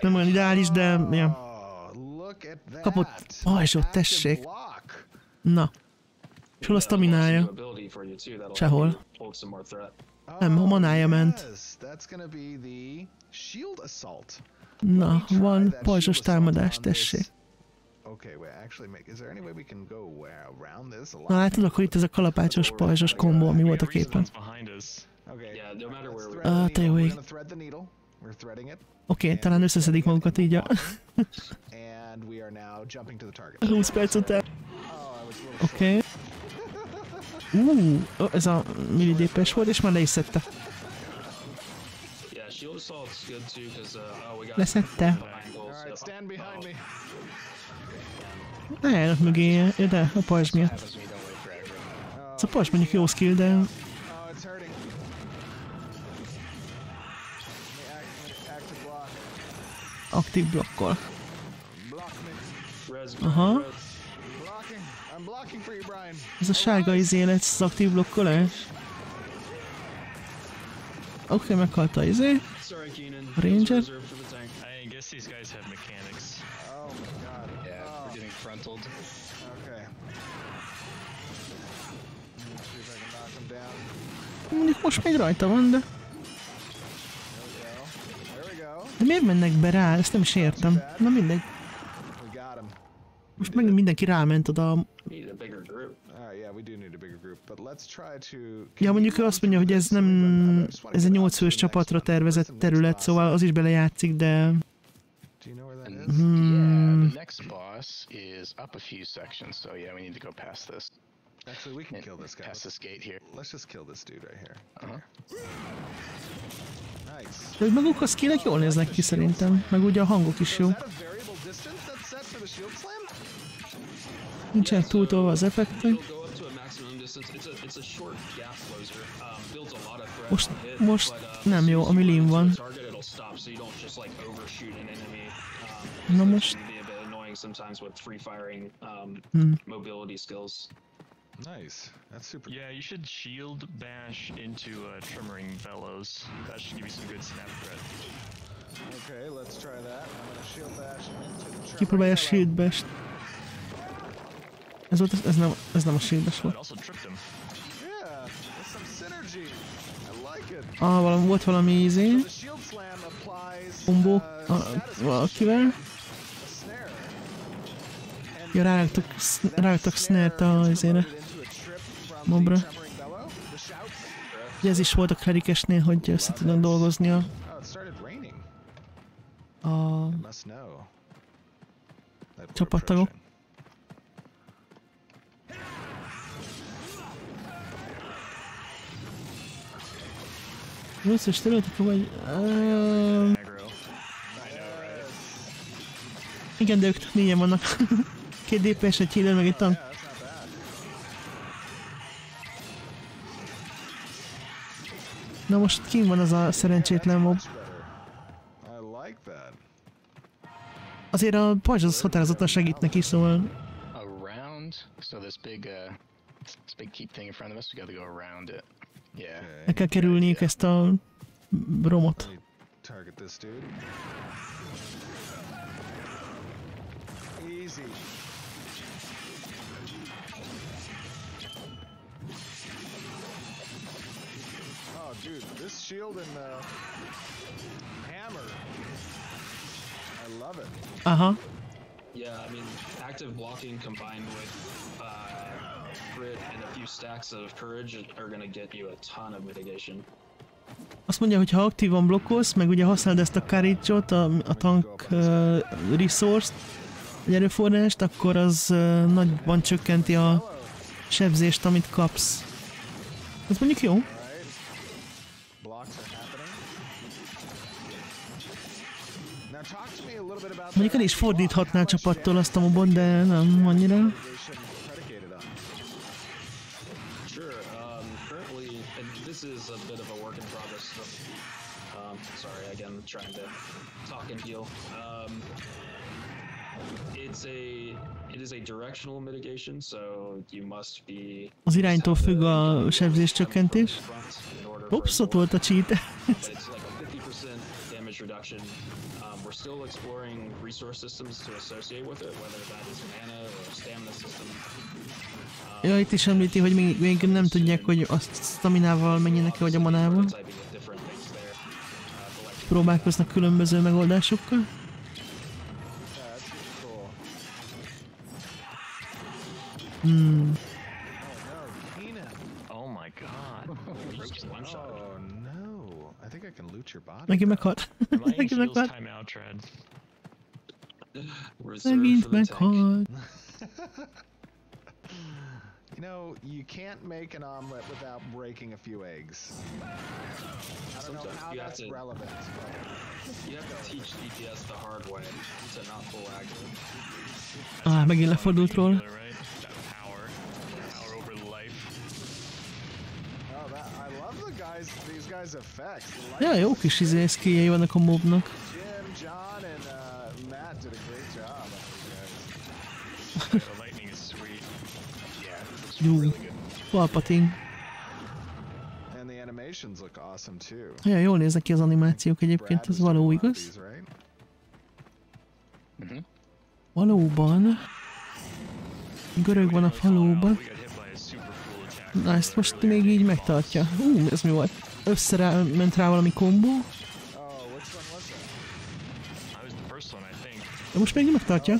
Nem olyan ideális, de... Ja. Kapott pajzsot, tessék. Na. És hol a staminája? Sehol. Nem, a manája ment. Na, van pajzsos támadás, tessék. Na látod, akkor itt ez a kalapácsos pajzsos kombó, ami volt a képen. Te jó ég. Oké, talán összeszedik magukat így a... 20 perc után. Oké. Ez a mini DPS volt, és már le is szedte. Leszedte. Ne állnak mögéje, de a pajzs miatt. Ez a pajzs mondjuk jó skill, de... Aktív blokkol. Aha. Ez a sárga izé lesz az aktív blokkolás. Oké, meghalt a izé. A ranger. Mondjuk most még rajta van, de... De miért mennek be rá? Ezt nem is értem. Na mindegy. Most megint mindenki ráment oda. Ja, mondjuk ő azt mondja, hogy ez nem... Ez egy 8 fős csapatra tervezett terület, szóval az is belejátszik, de... Actually, we can kill this guy. Past this gate here. Let's just kill this dude right here. Nice. De maguk a skillek jól néznek ki szerintem, meg ugye a hangok is jó. Nincsenek túltolva az effektek. Most nem jó, a millin van. Na most... Nice. That's super. Yeah, you should shield bash into Tremoring Bellows. That should give you some good snap threat. Okay, let's try that. I'm gonna shield bash into the Kipróbálja a shield bash. Ez nem a shield bash volt. Also tripped him. Yeah, there's some synergy. I like Volt valami ízé. Kombó valakivel. Ja, ráraktak snare-t a izére. Mobra. Ugye ez is volt a klerikesnél, hogy össze tudnak dolgozni a csapattagok. Összes területek vagy... Igen, de ők négyen vannak. 2 DPS, egy healer, meg egy tank. Na most kim van az a szerencsétlen mob? Azért a pajzs az határozottan segít neki, szóval... El kell kerülniük ezt a romot. Dude, this shield and the hammer, I love it. Yeah, I mean, active blocking combined with grit and a few stacks of courage are gonna get you a ton of mitigation. Azt mondja, hogy ha aktívan blokkolsz, meg ugye használod ezt a courage-ot, a tank resource-t, egy erőforrást, akkor az nagyban csökkenti a sebzést, amit kapsz. Ez mondjuk jó. Mondjuk el is fordíthatná a csapattól azt a mobot, de nem annyira. Az iránytól függ a sebzés csökkentés. Ups, ott volt a cheat. We're still exploring resource systems to associate with it, whether that is mana or stamina system. Ja, itt is említi, hogy még nem tudják, hogy a staminával menjenek-e, vagy a manával. Próbálkoznak különböző megoldásokkal. Neki meghalt. Neki meghalt. Megint meghalt. You know, you can't make an omelet without breaking a few eggs. I don't know how that's relevant. You have to teach DPS the hard way to not pull aggro. Megint lefordult róla. Ja, jó kis skilljei vannak a mobnak. Jó, Palpatine. Ja, jól néznek ki az animációk egyébként, ez való igaz? Valóban. Görög van a falóban. Na, ezt most még így megtartja. Ez mi volt? Ment rá valami kombó. De most még nem megtartja.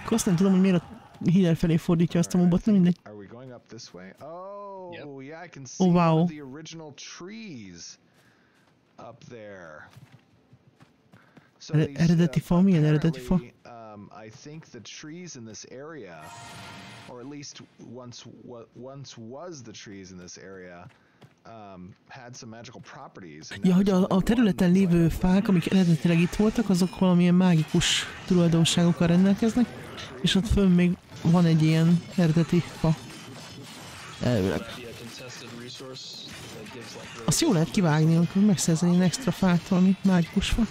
Akkor azt nem tudom, hogy miért a healer felé fordítja azt a mobot, nem mindegy. Oh, wow. Eredeti fa? Milyen eredeti fa? I think the trees in this area, or at least once was the trees in this area, had some magical properties. Ja, hogy a területen lévő fák, amik eredetileg itt voltak, azok valamilyen mágikus tulajdonságokkal rendelkeznek, és ott fönn még van egy ilyen eredeti fa. Elvileg. Azt jó lehet kivágni, amikor megszerzni egy extra fát, valami mágikus fa.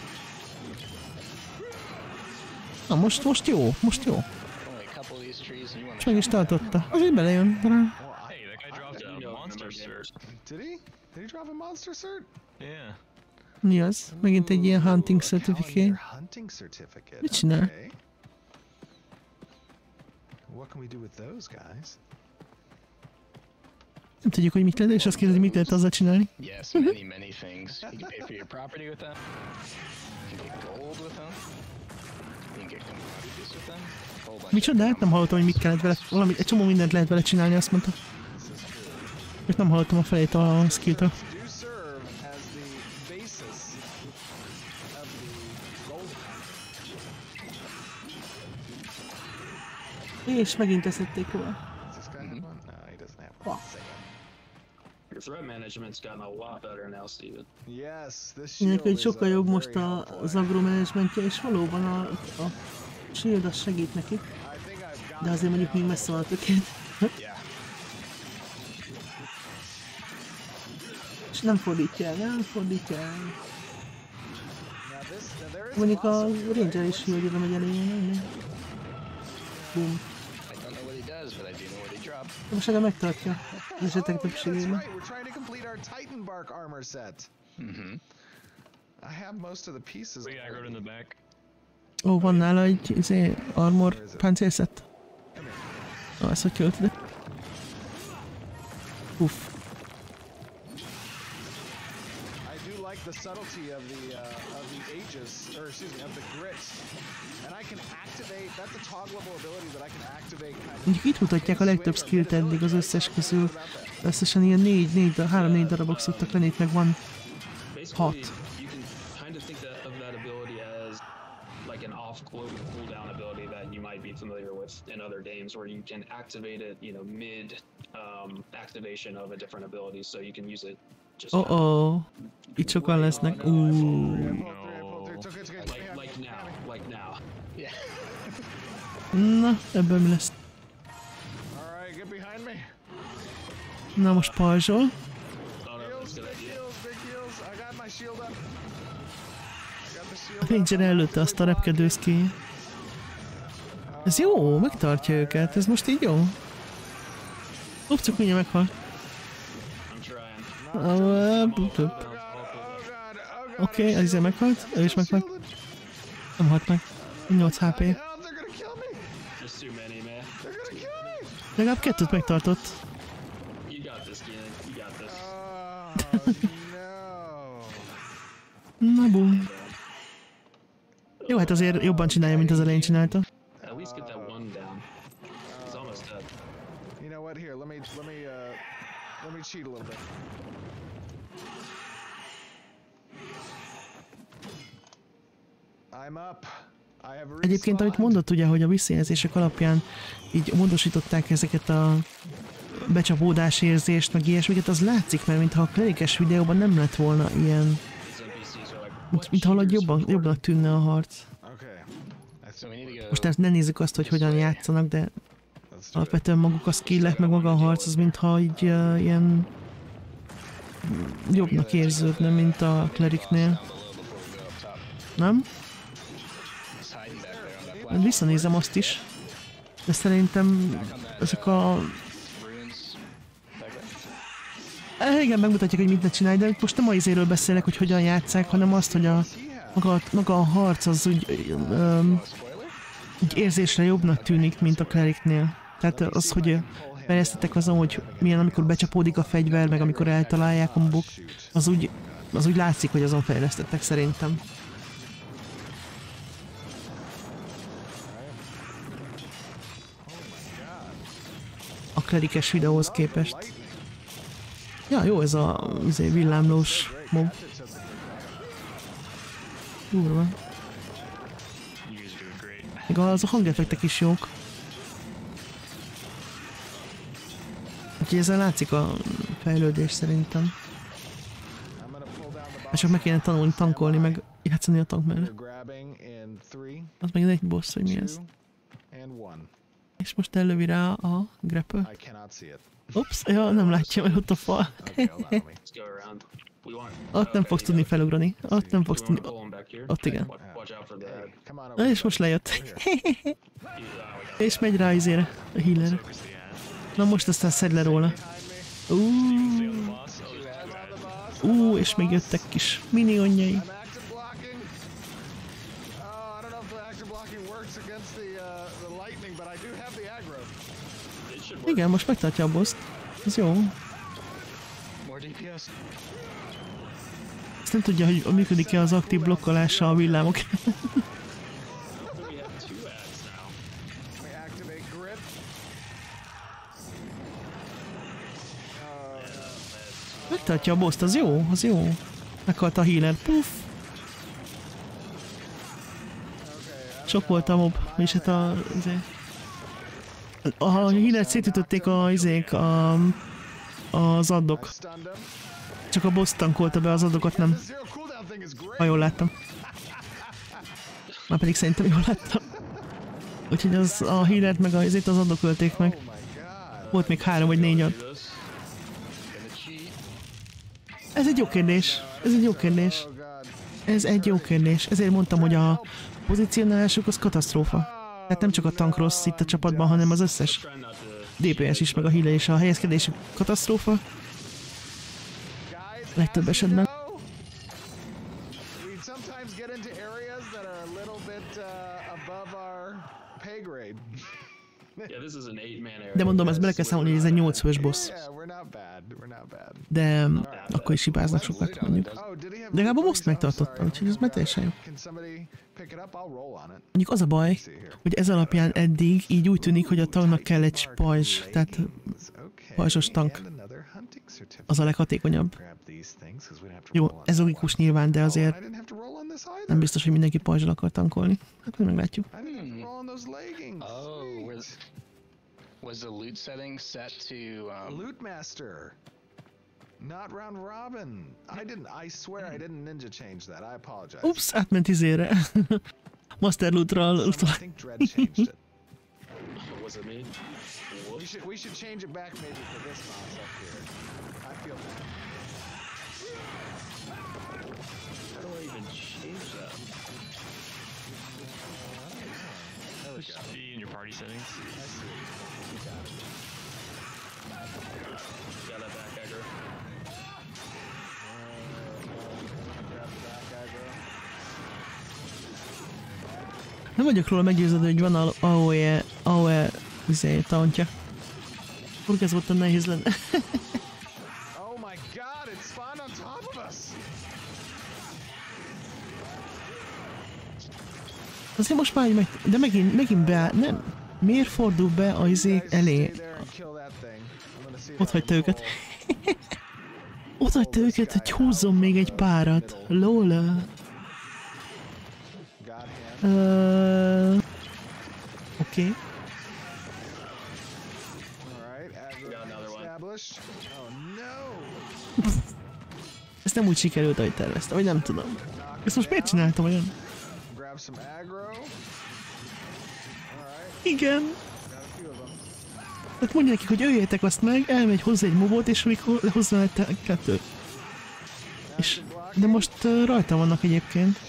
Na most jó, most jó. És meg is tartotta. Azért belejön rá. Mi az? Megint egy ilyen hunting certificate. Mit csinál? Nem tudjuk, hogy mit lehet, és azt kérdezi, mit lehet azzal csinálni. Yes, many things. You can pay for your property with them. You can get gold with them. You can get commodities with them. Micsoda? Hát nem hallottam, hogy mit kellett vele. Valami, egy csomó mindent lehet vele csinálni, azt mondta. És nem hallottam a felét a skilltől. És megint eszették róla. Your threat management's gotten a lot better now, Steven. Neki sokkal jobb most az agro managementje, és valóban a shield az segít neki. De azért mondjuk még messze van a tökét. És nem fordítja el, nem fordítja el. Mondjuk a ranger is shieldjére megy elején, boom. Most erre megtartja az esetek többségében. Ó, van nála egy armor páncélszett. Ezt hogy költöd? Uff. The subtlety of the aegis, or excuse me, of the grit, and I can activate. That's a toggleable ability that I can activate. Mondjuk itt mutatják a legtöbb skillt eddig az összes közül. Összesen ilyen 3-4 darabok szoktak lenni, itt meg van 6. You can kind of think of that ability as like an off cooldown ability that you might be familiar with in other games, where you can activate it, you know, mid activation of a different ability, so you can use it. Itt sokan lesznek. Like now. Yeah. Na, ebből mi lesz? Na most pajzsol. A ranger előtte azt a repkedő skill. Ez jó, megtartja őket, ez most így jó. Opcuk mindjárt meghal. Oké, az izé meghalt, ő is meghalt. Nem halt meg. 8 HP. Legalább 2-t megtartott. Na bum. Jó, hát azért jobban csinálja, mint az elején csinálta. Let me cheat a little bit. I'm up. Egyébként, amit mondott ugye, hogy a visszajelzések alapján így módosították ezeket a becsapódás érzést, meg ilyesmiket, az látszik, mert mintha a klerikes videóban nem lett volna ilyen... Mintha valahogy jobbnak tűnne a harc. Most ne nézzük azt, hogy hogyan játszanak, de alapvetően maguk a skillek, meg maga a harc, az mintha így ilyen jobbnak érződne, mint a kleriknél. Nem? Visszanézem azt is, de szerintem ezek a... Igen, megmutatják, hogy mit ne csinálj, de most nem a izéről beszélek, hogy hogyan játsszák, hanem azt, hogy maga a harc az úgy érzésre jobbnak tűnik, mint a kleriknél. Tehát az, hogy fejlesztettek azon, hogy milyen, amikor becsapódik a fegyver, meg amikor eltalálják a mobok, az úgy látszik, hogy azon fejlesztettek szerintem. A klerikes videóhoz képest. Ja, jó ez a villámlós mob. Durva. Még az a hangeffektek is jók. Úgyhogy ezzel látszik a fejlődés szerintem. És csak meg kéne tanulni tankolni, meg játszani a tank mellett. Az meg egy boss, hogy mi ez. És most ellövi rá a grapple. Ups, ja, nem látja, mert ott a fal. Ott nem fogsz tudni felugrani. Ott nem fogsz tudni... Ott igen. Na és most lejött. És megy rá izére, a healerre. Na most aztán szedd le róla. És még jöttek kis minionjai. Igen, most megtartja a boszt. Ez jó. More DPS. Ezt nem tudja, hogy működik-e az aktív blokkolása a villámok. We have 2 ads now. We activate grip. Megtartja a boszt, az jó, az jó. Meghalt a healer. Puff. Sok volt a mob, és hát a healert szétütötték az addok. Csak a boss tankolta be az addokat, nem. Ha jól láttam. Már pedig szerintem jól láttam. Úgyhogy a healert meg az addok ölték meg. Volt még 3 vagy 4 add. Ez egy jó kérdés. Ez egy jó kérdés. Ez egy jó kérdés. Ezért mondtam, hogy a pozícionálásuk az katasztrófa. Tehát nem csak a tank rossz itt a csapatban, hanem az összes DPS is, meg a healer és a helyezkedésük katasztrófa. Legtöbb esetben. De mondom, ezt bele kell számolni, hogy ez egy 8 fős boss. De akkor is hibáznak sokat, mondjuk. De legalább a boss megtartotta, úgyhogy ez már teljesen jó. Mondjuk az a baj, hogy ez alapján eddig így úgy tűnik, hogy a tanknak kell egy pajzs, tehát pajzsos tank. Az a leghatékonyabb. Jó, ez logikus nyilván, de azért nem biztos, hogy mindenki pajzsal akar tankolni. Hát majd meglátjuk. Was the loot setting set to Loot Master? Not round robin. I swear I didn't ninja change that. I apologize. Ups, átment izére. Master Loot-ral. I think Dread changed it. Was it me? We should change it back maybe for this mouse up here. I feel bad. How do I even change that? There we Just go. be in your party settings. I see. You got it. Got that back aggro. Grab the back aggro. Nem vagyok róla meggyőződő, hogy van AOE tauntja. Furk, ez volt a nehéz lenne. Oh my god, it spawned on top of us! Azért most már meg... De megint beáll... Nem. Miért fordul be a izék elé? Ott hagyta őket. Ott hagyta őket, hogy húzzon még egy párat. Lola. Oké. Ez nem úgy sikerült, ahogy terveztem, vagy nem tudom. Ezt most miért csináltam olyan? Igen. Tehát mondja nekik, hogy öljétek azt meg, elmegy hozzá egy mobot, és amikor lehozza egy kettőt. És... De most rajta vannak egyébként.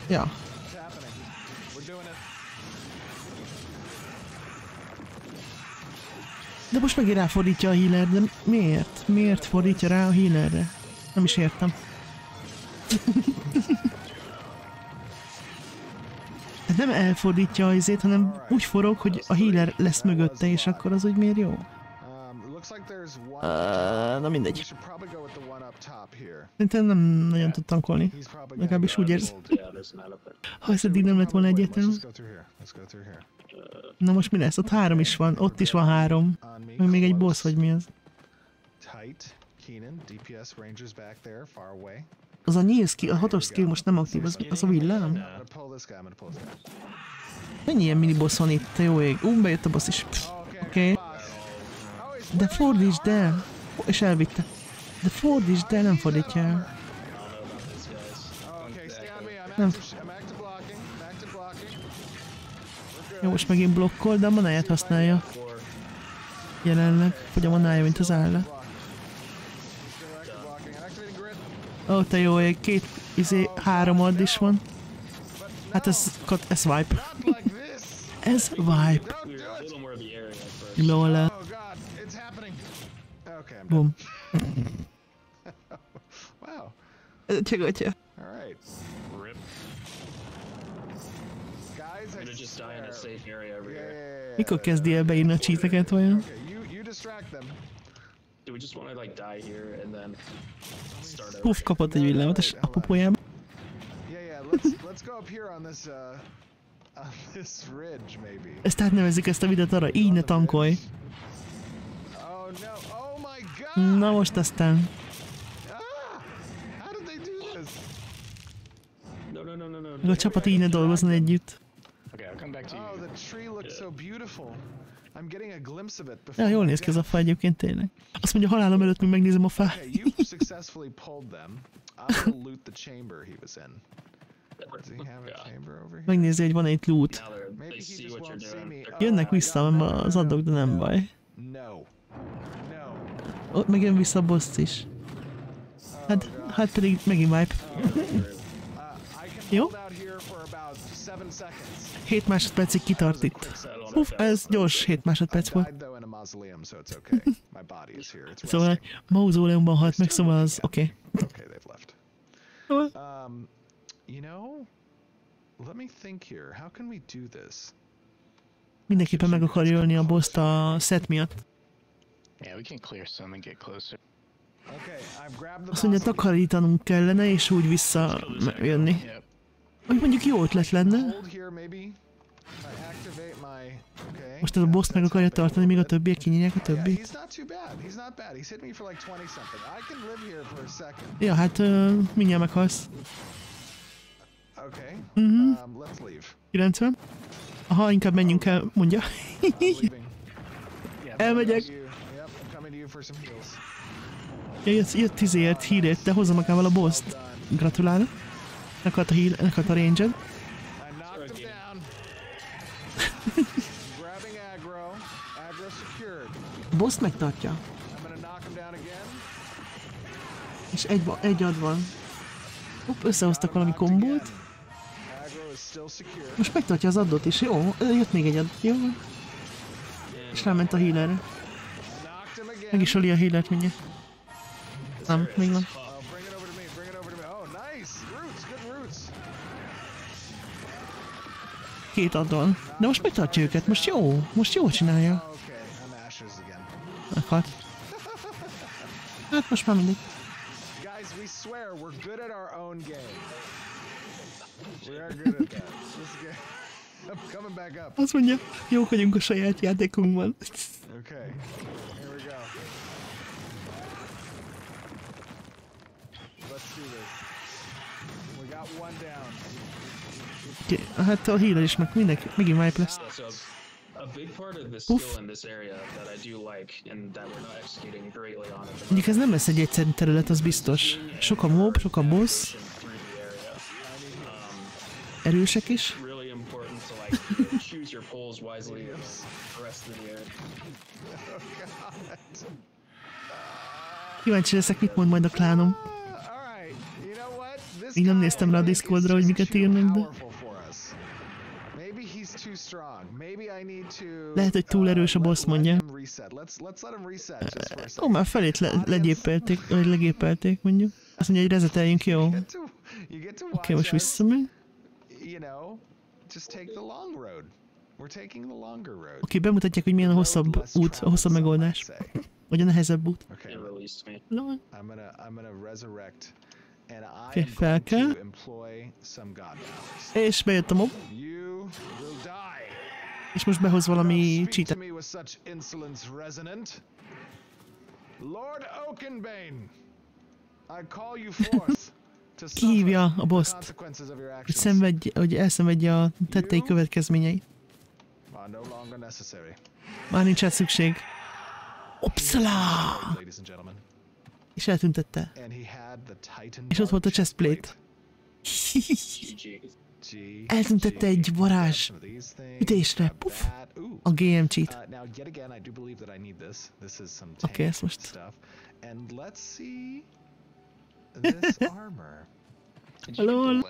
Ja. De most megint ráfordítja a healer, de miért? Miért fordítja rá a healerre? Nem is értem. Nem elfordítja a izét, hanem úgy forog, hogy a healer lesz mögötte, és akkor az úgy miért jó? Na mindegy. Szerintem nem nagyon tud tankolni. Legalábbis úgy érz. Ha ez eddig nem lett volna egyetem. Na most mi lesz? Ott 3 is van, ott is van 3. Meg még egy boss, vagy mi az? Az a nyíl skill, a 6-os skill most nem aktív, az a villám? Mennyi ilyen mini boss van itt, te jó ég? Bejött a boss is. Oké. De fordítsd el! És elvitte. De fordítsd el, nem fordítja el. Nem. Jó, most megint blokkol, de a manáját használja. Jelenleg. Hogy a manája, mint az állat. Ó, te jó ég, 3 add is van. Hát ez wipe. Ez wipe. Lola. Bum. Csak atya. just die in a safe area over here. Mikor kezdi el beírni a cheateket olyan? You distract them. Do we just want to like die here and then start over? Puff, kapott egy villámot a popójába. Yeah, let's go up here on this ridge maybe. Ezt átnevezzük ezt a videót arra, így ne tankolj. Oh no, oh my god! Na most aztán. How did they do this? No. A csapat így ne dolgozzon együtt. Okay, I'll come back to you. Oh, the tree looks so beautiful. I'm getting a glimpse of it before. Ja, jól néz ki ez a fa egyébként tényleg. Azt mondja, halálom előtt még megnézem a fát. Okay, you've successfully pulled them. I'm gonna loot the chamber he was in. Does he have a chamber over here? Megnézi, hogy van egy loot. Maybe he just won't see me. Jönnek vissza az addok, de nem baj. No. Ott meg jön vissza a boss is. Hát pedig megint wipe. Jó? 7 másodpercig kitart itt. Ez gyors 7 másodperc volt. Szóval mauzóleumban halt meg, szóval az oké. Mindenképpen meg akarja ölni a boss-t a set miatt. Azt mondja, takarítanunk kellene, és úgy visszajönni. Vagy mondjuk jó ötlet lenne. Most ez a boss meg akarja tartani, míg a többiek kinyírják a többit. Ja, hát mindjárt meghalsz. 90. Aha, inkább menjünk el, mondja. Elmegyek. Ja, jött izért, hírét, de hozza magával a boss-t. Gratulálok. Nekart a heal, nekart a range-ed. A boss megtartja. És egy ad van. Hopp, összehoztak valami kombót. Most megtartja az addot is, jó? Jött még egy add, jó? És ráment a healerre. Meg is öli a healert mindjárt. Nem, még nem. Két add van. De most megtartja őket, most jó. Most jól csinálja. Meghalt. Hát most már mindig. Azt mondja, jók vagyunk a saját játékunkban. Hát a healer is meg mindenki, megint wipe lesz. Mondjuk ez nem lesz egy egyszerű terület, az biztos. Sok a mob, sok a boss. Erősek is. Kíváncsi leszek, mit mond majd a klánom. Még nem néztem rá a Discordra, hogy miket írnak, de... Lehet, hogy túl erős a boss, mondja. Ó, már felét legépelték, mondjuk. Azt mondja, hogy reseteljünk, jó. Oké, most visszamegy. Oké, bemutatják, hogy milyen a hosszabb út, a hosszabb megoldás. Vagy a nehezebb út. Oké, fel kell. És bejött a mob. És most behoz valami cheatet. Kihívja a boss-t, hogy elszenvedje a tettei következményeit. Már nincs rá szükség. Opszala! És eltüntette. És ott volt a chestplate. Eltüntette egy varázs ütésre. Puff! A GM cheat. Oké, ezt most. Lol.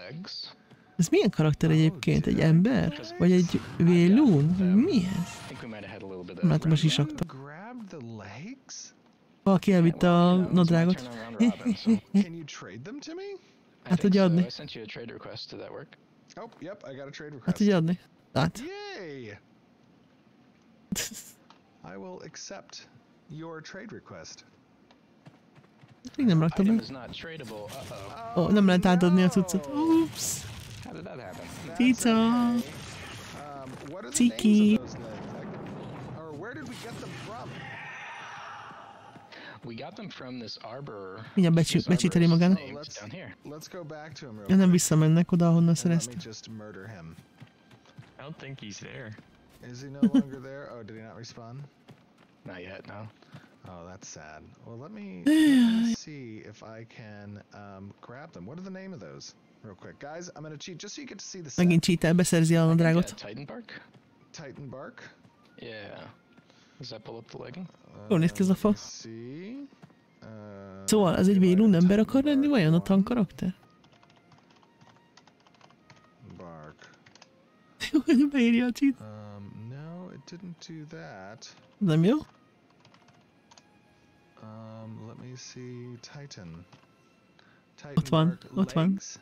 Ez milyen karakter egyébként? Egy ember? Vagy egy vélún? Mi ez? Nem látom a sisakta. Valaki elvitte a nadrágot. Hát tudja adni. Hát tudja adni. Hát. Yay! I will accept your trade request. Még nem raktam Item meg. is not tradable. Uh-oh. Ó, nem lehet átadni a cuccot. Ups. How did that happen? That's Cica. okay. What are the Ciki. names of those legs? Or where did we get them from? We got them from this arbor. Mindjárt this becsíteli arborist magának. named down here. Let's go back to him real Ja, nem quick. visszamennek oda, ahonnan And let me szerezte. just murder him. I don't think he's there. Is he no longer there? Oh, did he not respawn? Not yet, no. Oh, that's sad. Well, let me see if I can grab them. What are the name of those? Real quick. Guys, I'm gonna cheat just so you get to see the set. Megint cheatel, beszerzi a nadrágot. Titan bark? Titan bark. Yeah. Does that pull up the legging? Jól néz ki ez a fa. Let me see. Szóval, az egy vélún ember akar lenni, vajon a tank karakter? Bark. Beírja a cheat. No, it didn't do that. Nem jó? Let me see. Titan. Titan Ott van, bark ott van. legs.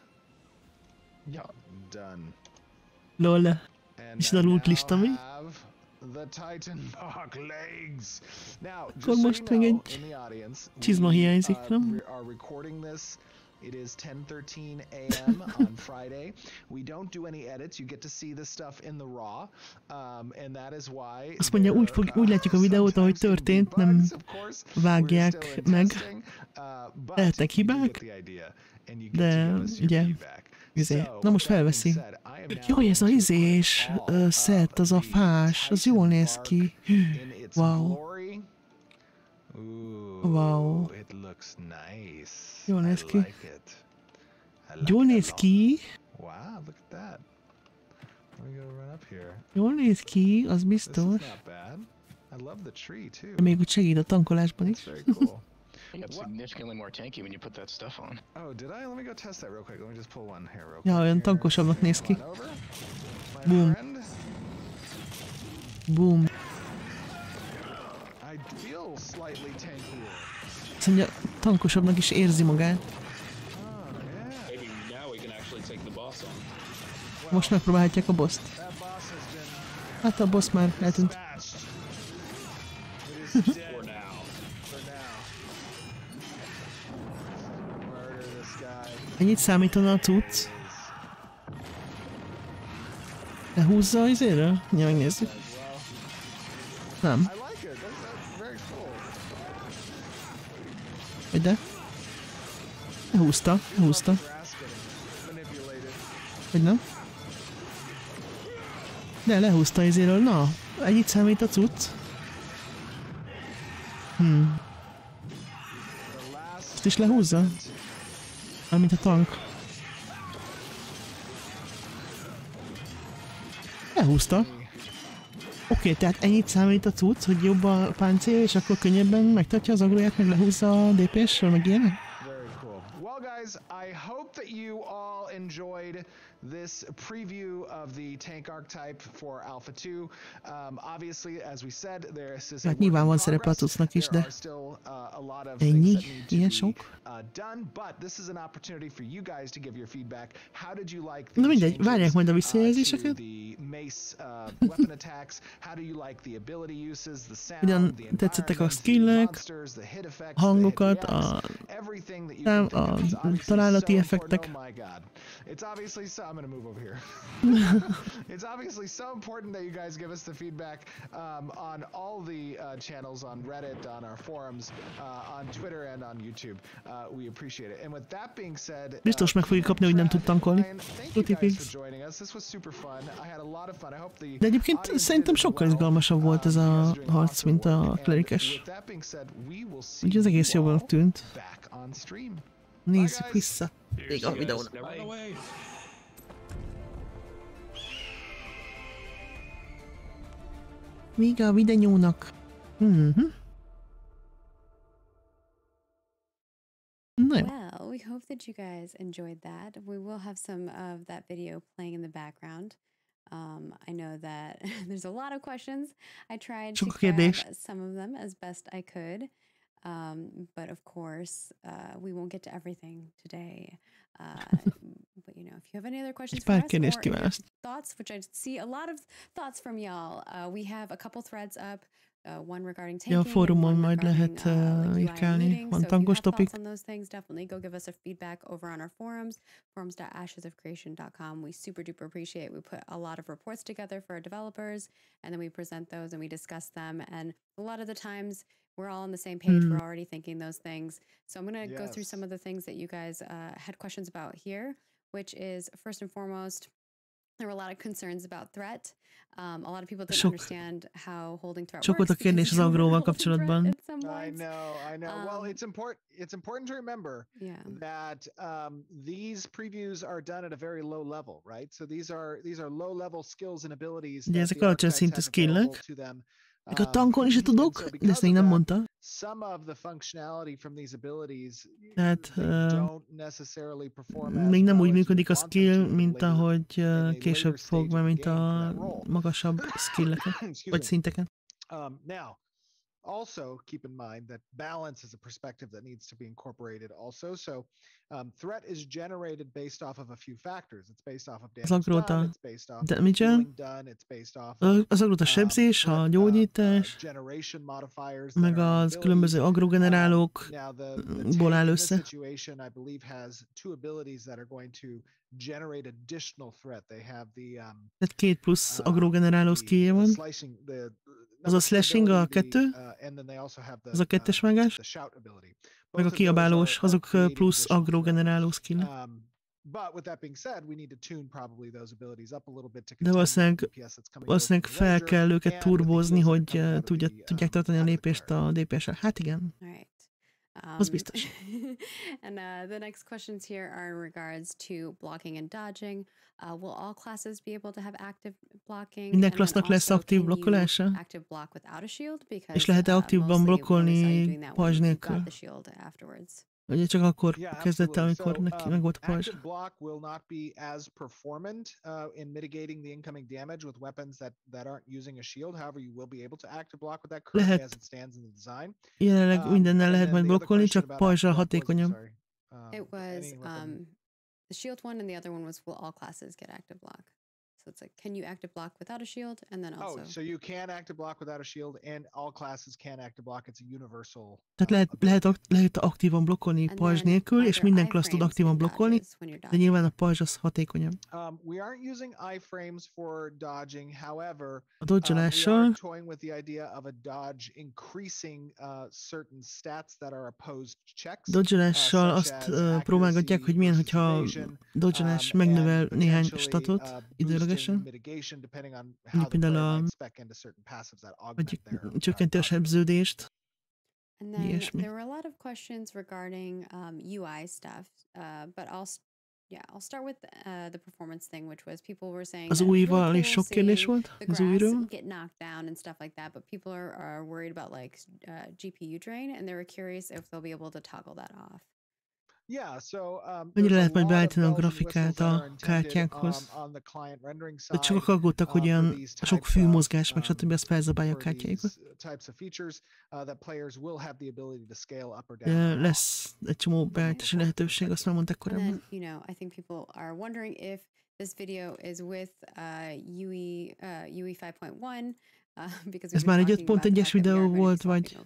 Yeah. Done. Lol. And Micsoda I loot lista mi? now have the Titan bark legs. Now, Akkor just so you most meg know, egy in the audience, csizma hiányzik, nem? are recording this. It is 10:13 a.m. on Friday. We don't do any edits. You get to see the stuff in the raw, and that is why. Azt mondja, úgy látjuk a videót, ahogy történt, nem vágják meg. Lehetnek hibák, de ugye, na most felveszi. Jaj, ez a izés szett, az a fás, az jól néz ki. Wow. Wow. Jól néz ki. Jól néz ki. Wow, look at that. Let me go run up here. Jól néz ki, az This is biztos. not bad. I love the tree too. De még úgy segít a tankolásban It's is. very cool. You got significantly more tanky when you put that stuff on. Oh, did I? Let me go test that real quick. Let me just pull one here real quick. Ja, olyan Here. tankosabbnak néz ki. Come on over. My Boom. friend. Boom. I feel slightly tankier. Azt mondja, tankosabbnak is érzi magát. Oh, yeah. Maybe now we can actually take the boss on. Most megpróbálhatják a bosszt. That boss has been Hát a boss már eltűnt. smashed. It is dead For now. for now. Murder this guy. Ennyit számítana a cucc? Lehúzza az izéről? Ja, megnézzük. As well. Nem. I like it. That's very cool. Hogy de? Lehúzta, lehúzta. Grass getting manipulated. Hogy nem? De lehúzta izéről. Na, ennyit számít a cucc? The last Ezt is lehúzza? Mármint a tank. Lehúzta. Oké, tehát ennyit számít a cucc, hogy jobb a páncél, és akkor könnyebben megtartja az agróját, meg lehúzza a DPS-ről, meg ilyenek? Very cool. Well, guys, I hope that you all enjoyed this preview of the tank archetype for Alpha 2. Obviously, as we said, this is a Hát work nyilván in van szerepe a progress. cuccnak is, There de are still a lot of ennyi? things that need to Ilyen be sok? done, but this is an opportunity for you guys to give your feedback. How did you like the Na mindegy, changes, várják majd a to visszajelzéseket. the mace weapon attacks? How do you like the ability uses, the sound, Hogyan the tetszettek a environment, the skillek, monsters, the hit effects, hangokat, the hit a reacts, everything that you can think of. It's obviously találati so effektek. important. Oh my god. It's obviously so I'm gonna move over here. It's obviously so important that you guys give us the feedback on all the channels on Reddit, on our forums, on Twitter and on YouTube. We appreciate it. And with that being said, Biztos meg fogjuk kapni, hogy nem tud tankolni. Ryan, thank you Tuti guys fix. for joining us. This was super fun. I had a lot of fun. I hope the De egyébként audience szerintem did as sokkal well. izgalmasabb volt ez You guys a are doing harc, awesome mint a work. And klerikes. with that being said, we will see Úgyhogy az egész you jobban all tűnt. back on stream. Nézzük guys. vissza. Még a You videón. guys, never run away. Még a videónak. Na jó. Well, we hope that you guys enjoyed that. We will have some of that video playing in the background. I know that there's a lot of questions. I tried to Sok grab kérdés. some of them as best I could. But of course, we won't get to everything today. But you know, if you have any other questions Egy for pár us kérdést or kiválaszt. thoughts, which I see a lot of thoughts from y'all, we have a couple threads up. One regarding Ja, a tanking and fórumon one majd regarding lehet like UI and írkálni, looting. van So if you tankos have topik. thoughts on those things, definitely go give us a feedback over on our forums, forums.ashesofcreation.com. We super duper appreciate. We put a lot of reports together for our developers, and then we present those and we discuss them. And a lot of the times we're all on the same page. We're already thinking those things. So I'm going to go through some of the things that you guys had questions about here, which is first and foremost, there were a lot of concerns about threat. A lot of people didn't understand how holding threat Sok volt a works kérdés az agróval kapcsolatban. I know. Well, it's important to remember that these previews are done at a very low level, right? So these are low level skills and abilities Ugye that ezek the alacsony archetypes szintű have available skillek. to them. A tankolni se tudok, de ezt még nem mondta. Some of the functionality from these abilities Tehát don't necessarily perform as még nem well úgy as működik a you want them skill, to mint later, ahogy in a később later fog, stage of mert the mint game a for that role. magasabb skilleket, vagy szinteken. Now, also keep in mind that balance is a perspective that needs to be incorporated also. So threat is generated based off of a few factors. It's based off of damage done, it's based off of healing done, it's based off of az agrót a sebzés, a gyógyítás, generation modifiers, meg az különböző agrogenerálókból áll össze. Situation, I believe, has two abilities that are going to generate additional threat. They have the tehát 2 plusz agrogeneráló skillje van. Az a slashing a 2, az a 2-es vágás, meg a kiabálós, azok plusz agrogeneráló skill. De valószínűleg fel kell őket turbózni, hogy tudják tartani a lépést a DPS-sel. Hát igen. Az biztos. And the next questions here are in regards to blocking and dodging. Will all classes be able to have active blocking? Minden klassznak lesz aktív blokkolása? Active block without a shield, because és lehet aktívban blokkolni pajzs nélkül? Ugye csak akkor kezdett el, amikor neki meg volt a pajzs. Active block will not be as performant in mitigating the incoming damage with weapons that aren't using a shield. However, you will be able to active block with that currently as it stands in the design. Jelenleg mindennel lehet majd blokkolni, csak pajzsal hatékonyabb. It was the shield one, and the other one was will all classes get active block. So it's like, can you active block without a shield? And then also... Oh, so you can active block without a shield, and all classes can active block. It's a universal... Tehát lehet aktívan blokkolni pajzs nélkül, és minden klassz tud aktívan blokkolni, de nyilván a pajzs az hatékonyabb. We aren't using iframes for dodging, however, a dodgeolással we are toying with the idea of a dodge increasing certain stats that are opposed checks. Dodgeolással azt próbálgatják, hogy milyen, hogyha dodgeolás megnövel néhány statot időlegesen. Például vagy csökkenti a sebződést. And then there were a lot of questions regarding UI stuff, but I'll start with the performance thing, which was people were saying az újval is sok kérdés volt, az újról. Get knocked down and stuff like that, but people are worried about like GPU drain, and they were curious if they'll be able to toggle that off. Mennyire lehet majd beállítani a grafikát a kártyákhoz? De csak aggódtak, hogy olyan sok fűmozgás, meg stb. Azt felzabálja a kártyáikat. Lesz egy csomó beállítási lehetőség, azt már mondták korábban. I think people are wondering if this video is with UE 5.1. Ez már egy 5.1-es videó volt, vagy?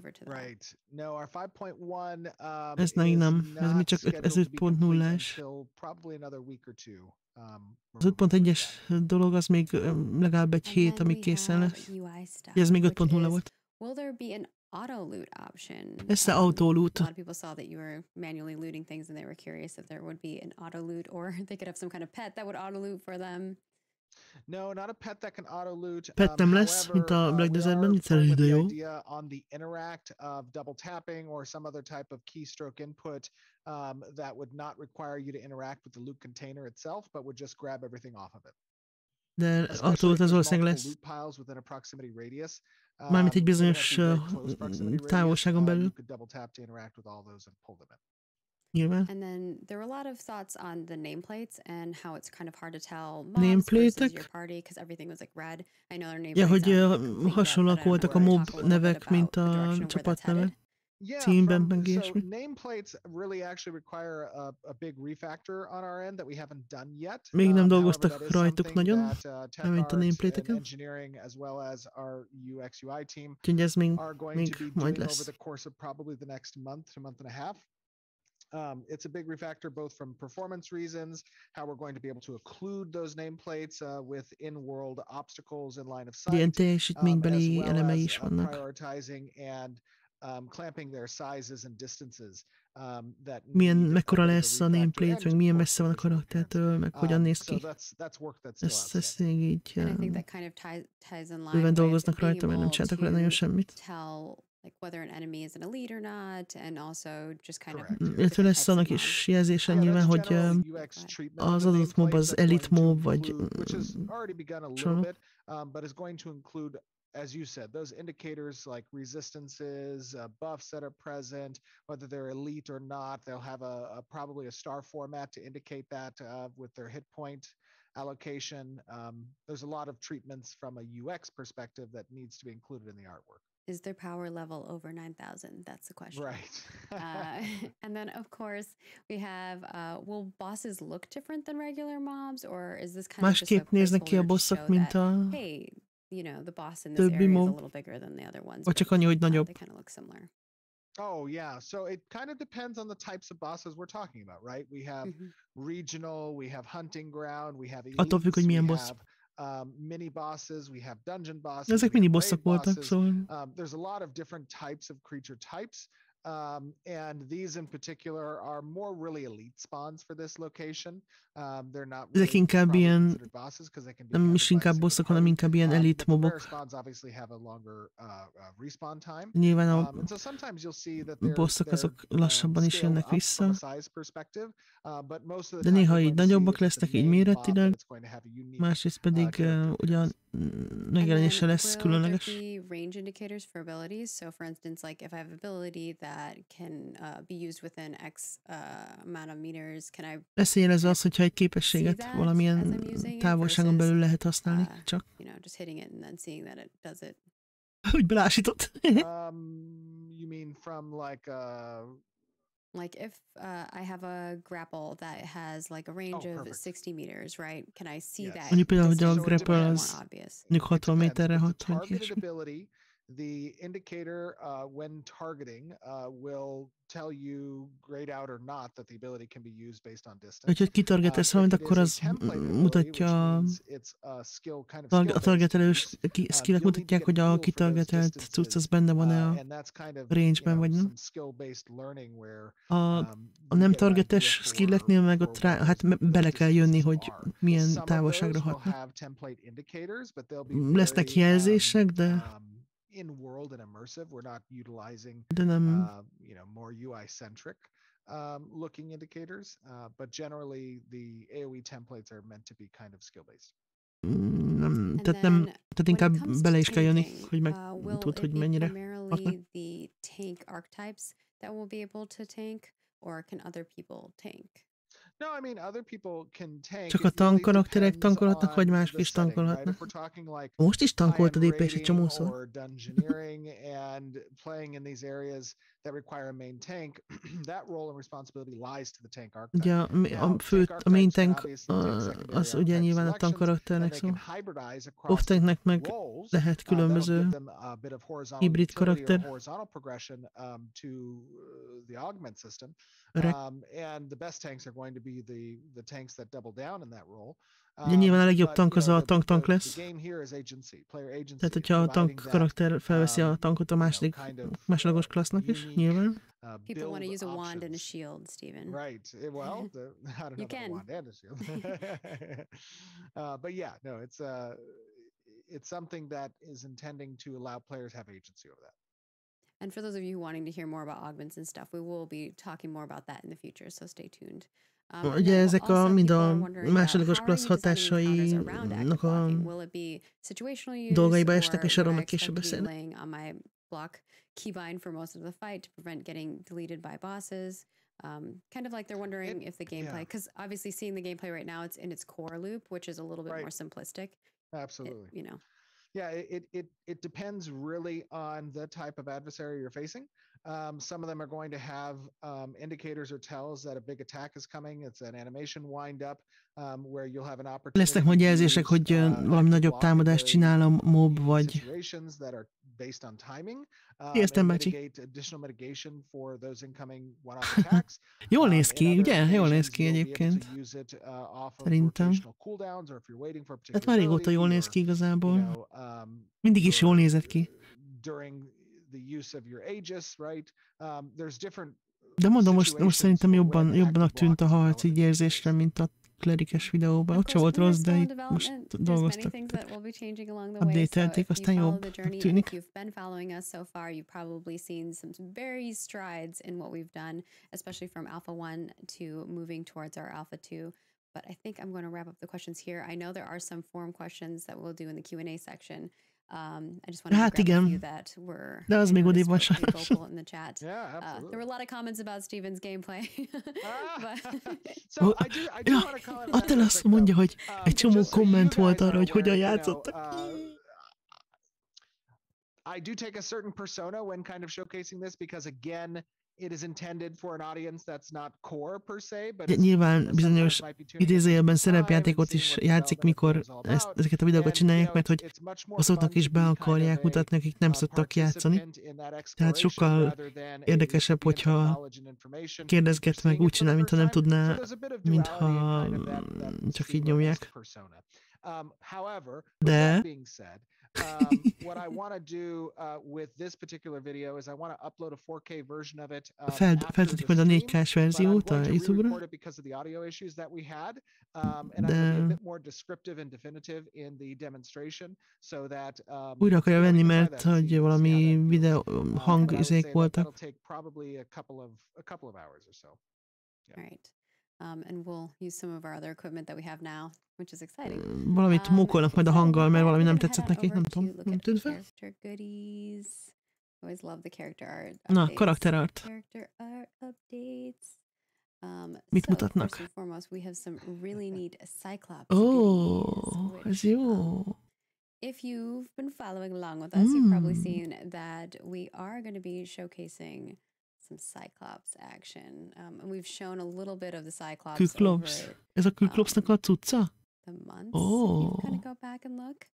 Ez még nem, ez még csak ez 5.0-es. Az 5.1-es dolog az még legalább egy hét, amíg készen lesz. Ez még 5.0 volt. Auto loot option. Lesz auto loot. A lot of people saw that you were manually looting things, and they were curious if there would be an auto loot, or they could have some kind of pet that would auto loot for them. No, not a pet that can auto loot. Pet nem lesz, mint a Black Desertben, itt szerint ide jó. On the interact of double tapping or some other type of keystroke input that would not require you to interact with the loot container itself, but would just grab everything off of it. De autót az valószínűleg lesz. Mármint egy bizonyos távolságon belül. Nyilván. And then there were a lot of thoughts on the nameplates and how it's kind of hard to tell mobs versus your party because everything was like red. I know their nameplates. Ja, hogy hasonlóak voltak a mob nevek, mint a csapatnevek. címben, meg So ilyesmi. nameplates really actually require a big refactor on our end that we haven't done yet. Még nem However, dolgoztak that is rajtuk something nagyon, that tech mármint a art and nameplate-eken. engineering as well as our UX UI team Úgyhogy ez még are going to be majd doing over lesz. the course of probably the next month to month and a half. It's a big refactor both from performance reasons, how we're going to be able to occlude those nameplates with in-world obstacles in line of Ilyen sight, as teljesítménybeli well elemei as is vannak. prioritizing and clamping their sizes and distances. Milyen mekkora lesz a nameplate, meg milyen messze van a karaktertől, meg hogyan néz ki. That's work that's still Ezt outstanding. még így And I think that kind of ties in line bőven with dolgoznak being rajta, mert nem able csináltak vele nagyon to semmit. tell like whether an enemy is an elite or not, and also just kind of Correct. Illetve different lesz types of annak mobs. is jelzése Yeah, nyilván, that's hogy general UX treatment of az the adott mob nameplates az that's elite going to mob, vagy include, which has already begun a little hasonló. bit, but is going to include, as you said, those indicators like resistances, buffs that are present, whether they're elite or not. They'll have probably a star format to indicate that with their hit point allocation. There's a lot of treatments from a UX perspective that needs to be included in the artwork. Is their power level over 9,000? That's the question. Right. And then, of course, we have, will bosses look different than regular mobs, or is this kind of just a Másképp néznek ki a placeholder to bosszok, show mint that, a hey, you know, the boss in this többi area is a mob, little bigger than the other ones, vagy but csak annyi, hogy nagyobb. they kind of look similar. Oh, yeah. So it kind of depends on the types of bosses we're talking about, right? We have regional, we have hunting ground, we have Attól függ, hogy elites, we milyen boss. have mini bosses, we have dungeon bosses, Ezek we mini have bosszok raid voltak, bosses. szóval There's a lot of different types of creature types. And these in particular are more really elite spawns for this location. They're not ezek really inkább probably ilyen, considered bosses because they can be nem is handled by a inkább single bosszok, hanem party. inkább ilyen elit But the rare mobok. spawns obviously have a longer respawn time. Nyilván a And so sometimes you'll see that bosszok azok lassabban is scaled jönnek up from vissza, a size perspective, but most of de the time néha you're így going to see nagyobbak it's the lesznek így main mob méretileg, that it's going to have a unique másrészt pedig ugyan And megjelenése then lesz will there különleges. be range indicators for abilities? So for instance, like if I have ability that can be used within X amount of meters, can I Lesz jelezve az, hogyha egy see képességet that as valamilyen I'm using it távolságon belül versus, lehet használni, csak you know, just hitting it and then seeing that it does it? úgy belásított. You mean from like Like if I have a grapple that has like a range of perfect. 60 meters, right? Can I see Yes. that? Mondjuk például, hogy a distance grapple more az obvious? mondjuk 60 depends. méterre If hat, it's a vagy targeted ilyesmi. ability, the indicator when targeting will tell you grayed out or not that the ability can be used based on distance. Hogyha kitargetálsz valamit, akkor az mutatja a targetelős skillek mutatják, hogy a kitargetelt cucc az benne van-e a range-ben, vagy nem. A nem targetes skilleknél meg ott rá, hát bele kell jönni, hogy milyen távolságra hatnak. Lesznek jelzések, de in-world and immersive. We're not utilizing, nem more UI-centric looking indicators, but generally the AoE templates are meant to be kind of skill-based. Tehát inkább bele is kell jönni, hogy meg tud, hogy mennyire hatnak. The tank archetypes that will be able to tank, or can other people tank? No, I mean other people can tank. Csak a tank karakterek tankolhatnak, vagy mások is tankolhatnak. Most is tankolt a DPS egy csomószor. Dungeoneering and playing in these areas that require a main tank, that role and responsibility lies to the tank archetype. Ugye a main tank az ugye nyilván a tank karakternek szól. Off-tanknek meg lehet különböző hibrid karakter. And the best tanks are going to be the tanks that double down in that role. Ugye nyilván a legjobb tank az a tank lesz. Tehát, hogyha a tank karakter felveszi a tankot a másodlagos klassznak is, nyilván. People want to use a wand and a shield, Steven. Right. Well, I don't know about a wand and a shield. But yeah, no, it's something that is intending to allow players have agency over that. And for those of you wanting to hear more about augments and stuff, we will be talking more about that in the future, so stay tuned. Ugye ezek mind a másodlagos klassz hatásainak a dolgaiba estek, és arról meg később beszélnek. Block keybind for most of the fight to prevent getting deleted by bosses. Kind of like they're wondering if the gameplay, because obviously seeing the gameplay right now, it's in its core loop, which is a little bit more simplistic. Absolutely. You know. Yeah, it depends really on the type of adversary you're facing. Some of them are going to have indicators or tells that a big attack is coming. It's an animation wind up where you'll have an opportunity. Lesznek majd jelzések, hogy valami nagyobb támadást csinál a mob, vagy... Értem, bácsi. Jól néz ki, ugye? Jól néz ki egyébként. Szerintem. Tehát már régóta jól néz ki igazából. Mindig is jól nézett ki. De mondom, most szerintem jobbanak tűnt a harc így érzésre, mint a klerikes videóban. Ott sem volt rossz, de itt most dolgoztak. Update-elték, aztán jobb tűnik. If you've been following us so far, you've probably seen some very strides in what we've done, especially from Alpha 1 to moving towards our Alpha 2. But I think I'm going to wrap up the questions here. I know there are some forum questions that we'll do in the Q&A section. I just wanted to grab a few that were vocal in the chat. There were a lot of comments about Steven's gameplay. Atel azt mondja, hogy egy csomó komment volt arra, hogy hogyan játszottak. I do take a certain persona when kind of showcasing this because again, it is intended for an audience that's not core per se, but nyilván bizonyos idézőjelben szerepjátékot is játszik, mikor ezeket a videókat csinálják, mert hogy azoknak is be akarják mutatni, akik nem szoktak játszani. Tehát sokkal érdekesebb, hogyha kérdezget meg úgy csinál, mintha nem tudná, mintha csak így nyomják. De what I want to do with this particular video is I want to upload a 4K version of it. Feltetik majd a 4K-s verziót a YouTube-ra. Because of the audio issues that we had, and I'm going to be a bit more descriptive and definitive in the demonstration, so that újra akarja venni, mert hogy valami videó hangizék voltak. It'll take probably a couple of hours or so. All right. And we'll use some of our other equipment that we have now, which is exciting. Valamit mókolnak majd a hanggal, mert valami nem tetszett neki, nem tudom, nem tűnt fel. Character goodies. Always love the character art. Na, karakterart. Character art updates. Mit mutatnak? First and foremost, we have some really neat Cyclops goodies. Ez jó. If you've been following along with us, you've probably seen that we are going to be showcasing some Cyclops action. And we've shown a little bit of the Cyclops Cyclops. Ez a Cyclopsnak a cucca? The months. Oh. You kind of go back and look.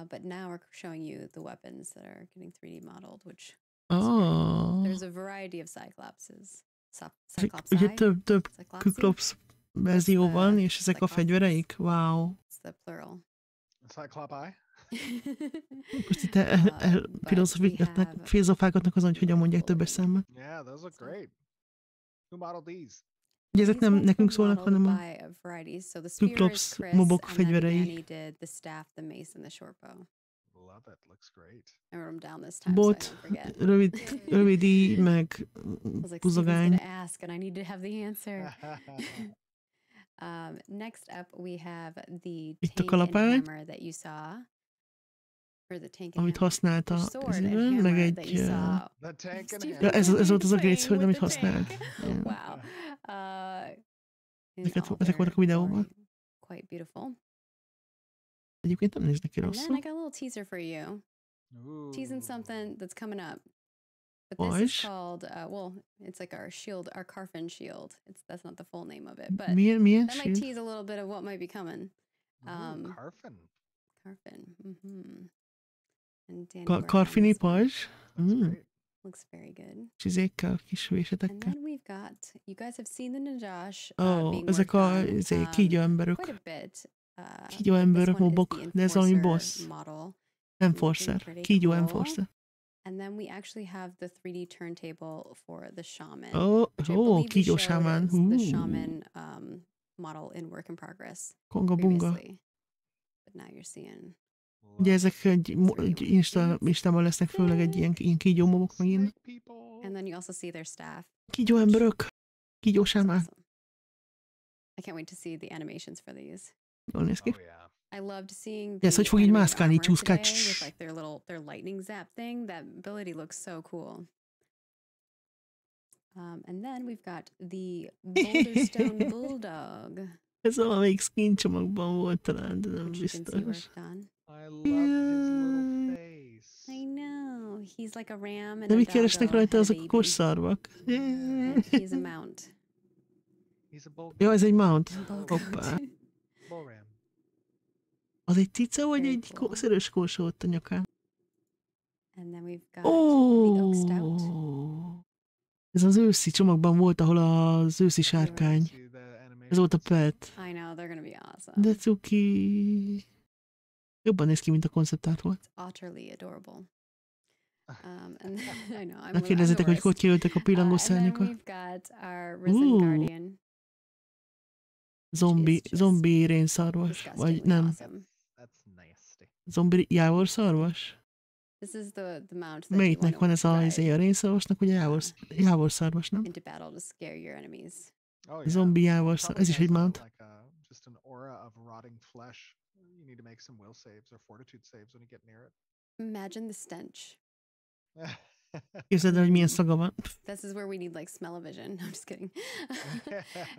But now we're showing you the weapons that are getting 3D modeled, which there's a variety of Cyclopses. Ugye több Cyclops verzió van, és ezek a fegyvereik? Wow. It's the plural. Cyclopi? Most itt filozofálgatnak azon, hogy hogyan mondják többes számban. Yeah, those look great. Who modeled these? Ugye ezek nem nekünk szólnak, hanem a Cyclops mobok fegyverei. Love it, looks great. I wrote them down this time, Bot, so I don't forget. rövid íj, meg buzogány. Ask and I need to have the answer. Next up we have the tank and hammer that you saw. Or the tank and amit használta, meg egy... Ez volt az a Gates, hogy amit használt. Wow. Ezek voltak a videóban. Quite beautiful. Egyébként nem néznek ki And rosszul. then I got a little teaser for you. Teasing something that's coming up. But this is called, well, it's like our shield, our Carfin shield. That's not the full name of it, but milyen that might tease a little bit of what might be coming. Carfin. Carfin. And Carfini pajzs. Looks very good. Csizékkel, kis vésetekkel. And then we've got, you guys have seen the Najash ezek a kígyó emberök. quite a bit. Kígyó ember mobok, de ez valami boss. Enforcer. Kígyó Enforcer. And then we actually have the 3D turntable for the shaman. Kígyó shaman. The shaman model in work in progress. Konga bunga. But now you're seeing. Ugye ezek egy Instában lesznek főleg egy ilyen kígyó mobok megint. And then you also see their staff. Kígyó emberök. Kígyó shaman. I can't wait to see the animations for these. Jól néz ki. I loved seeing ez hogy fog így mászkálni, csúszkál. with like their lightning zap thing. That ability looks so cool. And then we've got the Boulderstone Bulldog. Ez valamelyik skin csomagban volt talán, de nem biztos. I love his little face. I know. he's like a ram and De a mit keresnek doggo rajta had a azok a kis baby. szarvak? And he's a mount. He's a bull. Jó, ez egy mount. Bull Hoppá. goat. Bull ram. Az egy cica, vagy Very egy cool. szörös korsó ott a nyakán? And then we've got the oak stout. Ez az őszi csomagban volt, ahol az őszi sárkány. Ez volt a pet. I know, they're gonna be awesome. De cuki. Jobban néz ki, mint a konceptát volt. It's utterly adorable. And then, I know, Ne kérdezzetek, hogy hogy kiöltek a pillangó and then szárnyakat. we've got our risen guardian. Zombi rénszarvas. Vagy nem. Awesome. That's nasty. Zombi jávorszarvas? This is the mount that Melyiknek van ez a rénszarvasnak, vagy a jávorszarvas, nem? into battle to scare your enemies. Oh, yeah. Zombi jávorszarvas. Ez is egy mount. Just an aura of rotting flesh. You need to make some will saves or fortitude saves when you get near it. Imagine the stench. Képzeld el, hogy milyen szaga van. This is where we need like smell-o-vision. I'm just kidding.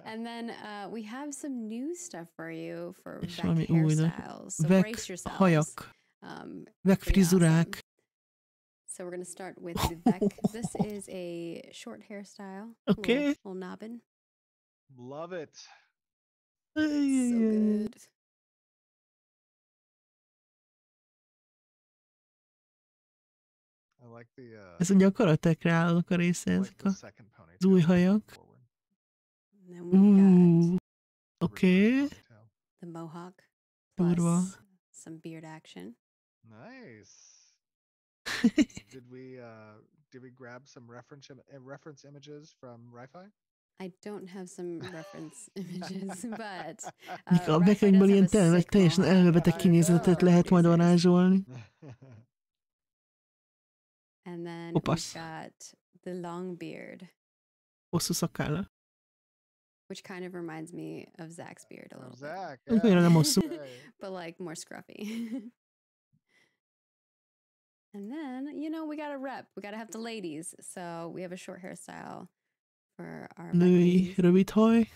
And then we have some new stuff for you for És Vec valami új, hairstyles. So Vec brace yourselves. hajak. Vec pretty frizurák. awesome. So we're going to start with the Vec. This is a short hairstyle. Okay. Little knobbin. Love it. So good. I like the, Ez ugye a karakterekre állnak a része, ezek the a second pony. az új hajak. And then we've got Oké. the mohawk Durva. plus some beard action. Nice. Did we grab some reference images from Ri-Fi? I don't have some reference images, but A Ri-Fi Vecekből does ilyen have a sick teljesen mohawk. elmebeteg kinézetet lehet majd Jesus. varázsolni. And then Opasz. we've got the long beard, Hosszú szakálla. which kind of reminds me of Zach's beard a little Zach, Nem annyira nem hosszú. but like more scruffy. And then, you know, we got to rep. We got to have the ladies. So we have a short hairstyle for our Női, ladies. rövid haj.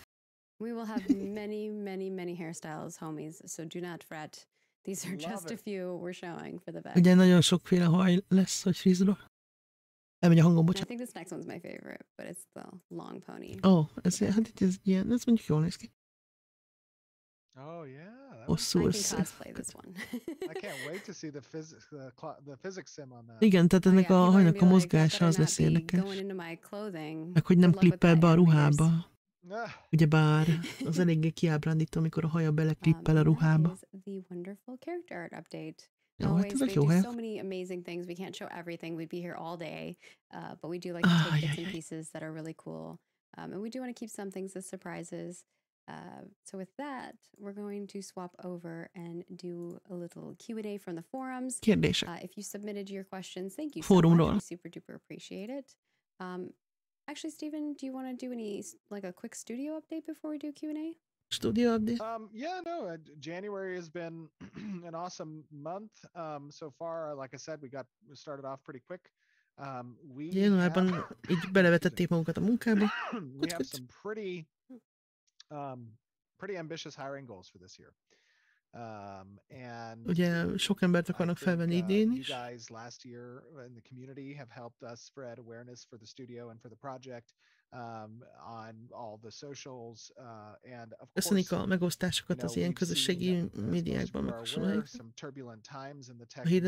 We will have many hairstyles, homies. So do not fret. These are just a few we're showing for the back. Ugye nagyon sokféle haj lesz, vagy frizura. Elmegy a hangom, I bocsánat. think this next one's my favorite, but it's the long pony. Hát itt ez ilyen, ez mondjuk jól néz ki. Oh yeah. Hosszú I can össze. cosplay this one. I can't wait to see the physics sim on that. Igen, tehát ennek a hajnak a mozgása az lesz érdekes. Meg hogy nem klippel be a ruhába. Ugyebár az eléggé kiábrándító, amikor a haja beleklippel a ruhába. The wonderful character art update. Jó, hát Always, ezek they jó do helyek. so many amazing things. We can't show everything. We'd be here all day. But we do like to take bits and pieces that are really cool. And we do want to keep some things as surprises. So with that, we're going to swap over and do a little Q&A from the forums. Kérdések. If you submitted your questions, thank you so Fórumról. much. We super duper appreciate it. Actually, Stephen, do you want to do like a quick studio update before we do Q&A? Studio update? Yeah, no, January has been an awesome month. So far, like I said, we started off pretty quick. Januárban így belevetették magukat a munkába. We have some pretty ambitious hiring goals for this year. And ugye sok embert akarnak felvenni idén is. You guys last year in the community have helped us spread awareness for the studio and for the project on all the socials and of course köszönik a megosztásokat az ilyen közösségi médiákban, meg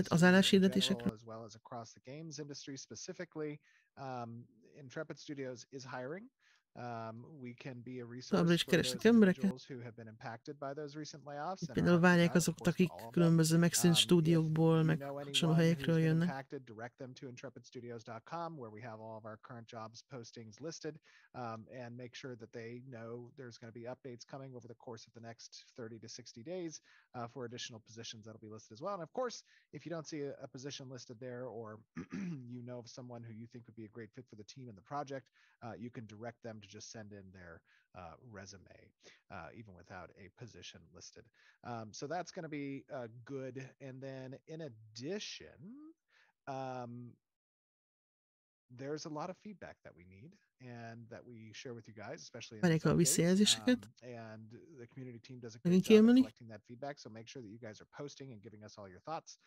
az álláshirdetések. As well as across the games industry specifically. Intrepid Studios is hiring. We can be a resource for those individuals who have been impacted by those recent layoffs. Például várják azokat, akik különböző megszűnt stúdiókból, meg hasonló helyekről jönnek. Direct them to intrepidstudios.com where we have all of our current jobs postings listed and make sure that they know there's going to be updates coming over the course of the next 30 to 60 days for additional positions that'll be listed as well. And of course, if you don't see a position listed there or you know of someone who you think would be a great fit for the team and the project, you can direct them to just send in their resume, even without a position listed. So that's going to be good. And then in addition, there's a lot of feedback that we need and that we share with you guys, especially in Várják a visszajelzéseket. and the community team does a great job of collecting that feedback. So make sure that you guys are posting and giving us all your thoughts,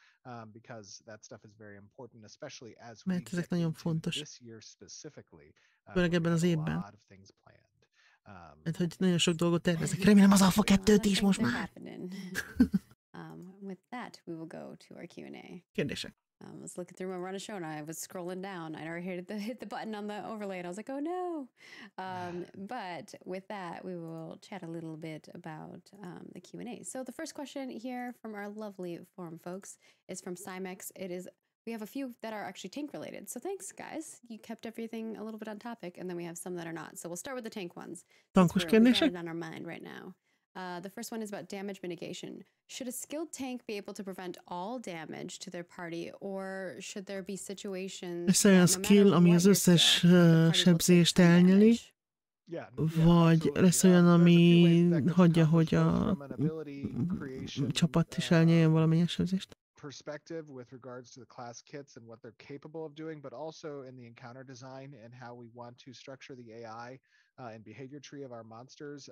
because that stuff is very important, especially as we get into this year specifically. Főleg ebben az évben. A lot of things planned. Hát, hogy nagyon sok dolgot tervezek. Remélem az Alpha 2-t is most már. With that, we will go to our Q&A. Kérdések. I was looking through my run a show and I was scrolling down. I already hit the button on the overlay and I was like, oh no. But with that, we will chat a little bit about the Q&A. So the first question here from our lovely forum folks is from Cymex. We have a few that are actually tank related. So thanks, guys. You kept everything a little bit on topic, and then we have some that are not. So we'll start with the tank ones. Tankos kérdések? On our mind right now. The first one is about damage mitigation. Should a skilled tank be able to prevent all damage to their party, or should there be situations... Ez olyan skill, ami az összes sebzést elnyeli, vagy lesz olyan, ami hagyja, hogy a csapat is elnyeljen valamilyen sebzést? Perspective with regards to the class kits and what they're capable of doing, but also in the encounter design and how we want to structure the AI and behavior tree of our monsters,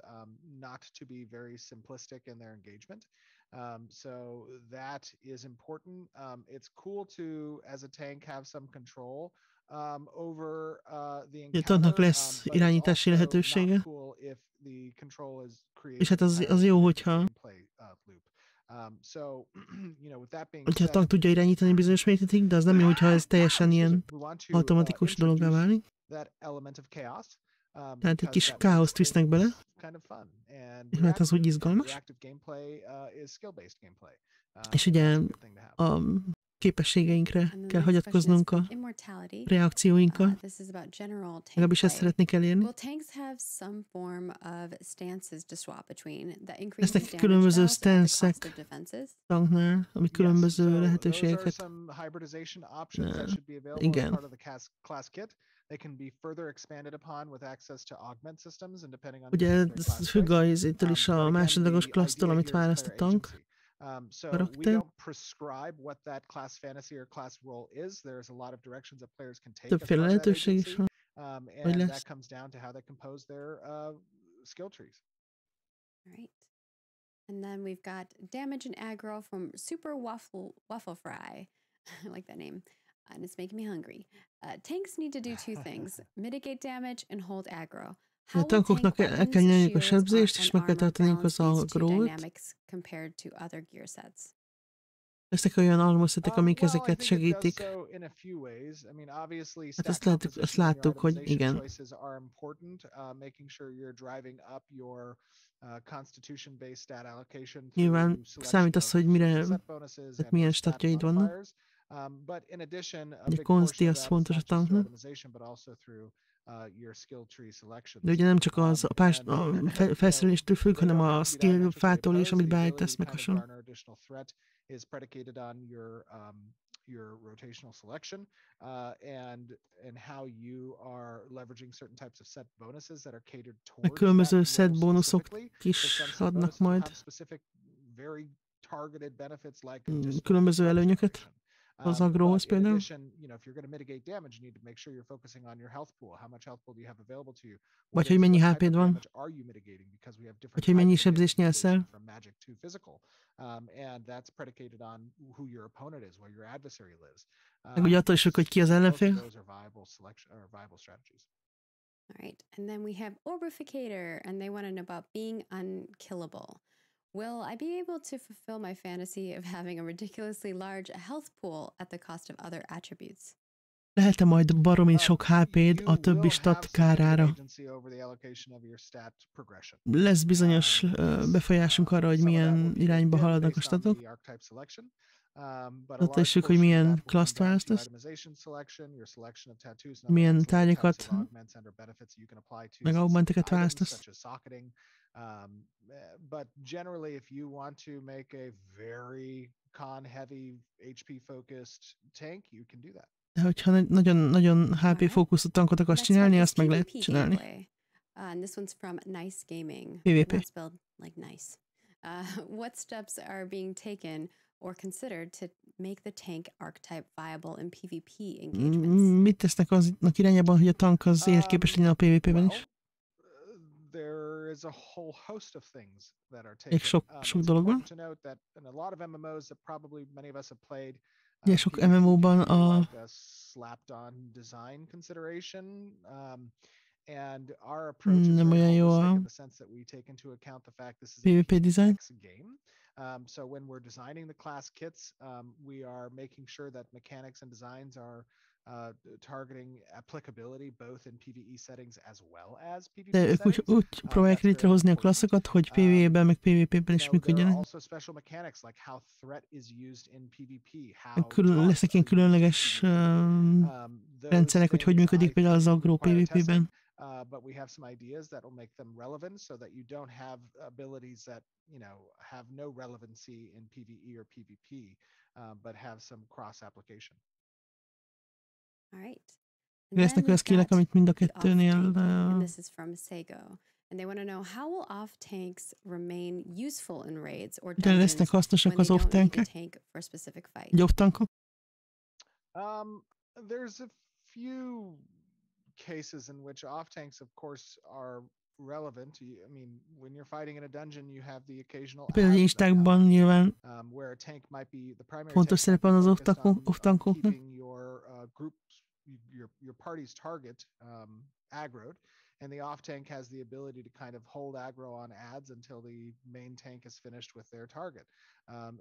not to be very simplistic in their engagement. So that is important. It's cool to, as a tank, have some control over the encounter, lesz irányítási lehetősége. Cool if the control is created. És hát az jó, hogyha hogyha a tank tudja irányítani bizonyos mértékig, de az nem jó, hogyha ez teljesen ilyen automatikus dologgá válik. Tehát egy kis káoszt visznek bele, mert az úgy izgalmas. És ugye a képességeinkre kell hagyatkoznunk a reakcióinkkal. Legalábbis ezt szeretnék elérni. Lesznek különböző stances-ek tanknál, ami különböző lehetőségeket. Igen. Ugye ez függ izétől is a másodlagos klassztól, amit választ a tank. So we don't prescribe what that class fantasy or class role is. There's a lot of directions that players can take. Többféle lehetőség is van. And that comes down to how they compose their skill trees. Right. And then we've got damage and aggro from Super Waffle Fry. I like that name. And it's making me hungry. Tanks need to do two things: mitigate damage and hold aggro. A tankoknak el kell nyelniük a sebzést, és meg kell tartaniuk az agrót. Lesznek olyan armorszetek, amik ezeket segítik. Hát azt láttuk, hogy igen. Nyilván számít az, hogy milyen statjaid vannak. Egy konsti az fontos a tanknak. De ugye nem csak a felszereléstől függ, hanem a skill fától is, amit beállítasz, meg hasonló. Your rotational selection and how you are leveraging certain types of set bonuses that are catered towards különböző set bónuszok is adnak majd. Különböző előnyöket. Az agróhoz például. Vagy hogy mennyi HP-d van. Vagy hogy mennyi sebzést nyelsz el. Meg ugye attól is függ, hogy ki az ellenfél. All right, and then we have Orbificator, and they want to know about being unkillable. Will I be able to fulfill my fantasy of having a ridiculously large health pool at the cost of other attributes? Lehet-e majd baromi sok HP-d a többi stat kárára? Lesz bizonyos befolyásunk arra, hogy milyen irányba haladnak a statok. Attól is függ, hogy milyen klaszt választasz, milyen tárgyakat, meg augmenteket választasz. But generally, if you want to make a very con-heavy, HP-focused tank, you can do that. De hogyha nagyon HP-fókuszú tankot akarsz csinálni, azt meg lehet csinálni. And this one's from Nice Gaming. PvP. Not spelled like nice. What steps are being taken or considered to make the tank archetype viable in PvP engagements? Mit tesznek aznak irányában, hogy a tank az életképes legyen a PvP-ben is? There is a whole host of things that are Még taken. sok It's dolog van. important to note that in a lot of MMOs that probably many of us have played, Ugye sok PvP MMO-ban can be a like a slapped-on design consideration. And our approach is nem very olyan jó holistic a in the sense that we take into account the fact this is a PvP design. PvX game. So when we're designing the class kits, we are making sure that mechanics and designs are targeting applicability both in PvE settings as well as PvP De ők settings. úgy próbálják létrehozni a klasszokat, hogy PvE-ben meg PvP-ben is There are működjenek. also special mechanics like how threat is used in PvP, how Lesznek ilyen különleges rendszerek, hogy működik például az aggro PvP-ben. But we have some ideas that will make them relevant so that you don't have abilities that, have no relevancy in PvE or PvP, but have some cross application. All right. Lesznek olyan skillek, amit mind a kettőnél... And this is from Sego. And they want to know how will off tanks remain useful in raids or De lesznek hasznosak az off tankek? Egy off tankok? There's a few cases in which off tanks, of course, are relevant. I mean, when you're fighting in a dungeon, you have the occasional például instákban nyilván where a tank might be the primary fontos szerepe van az off tankoknak. keeping your your party's target aggroed, and the off tank has the ability to kind of hold aggro on adds until the main tank is finished with their target.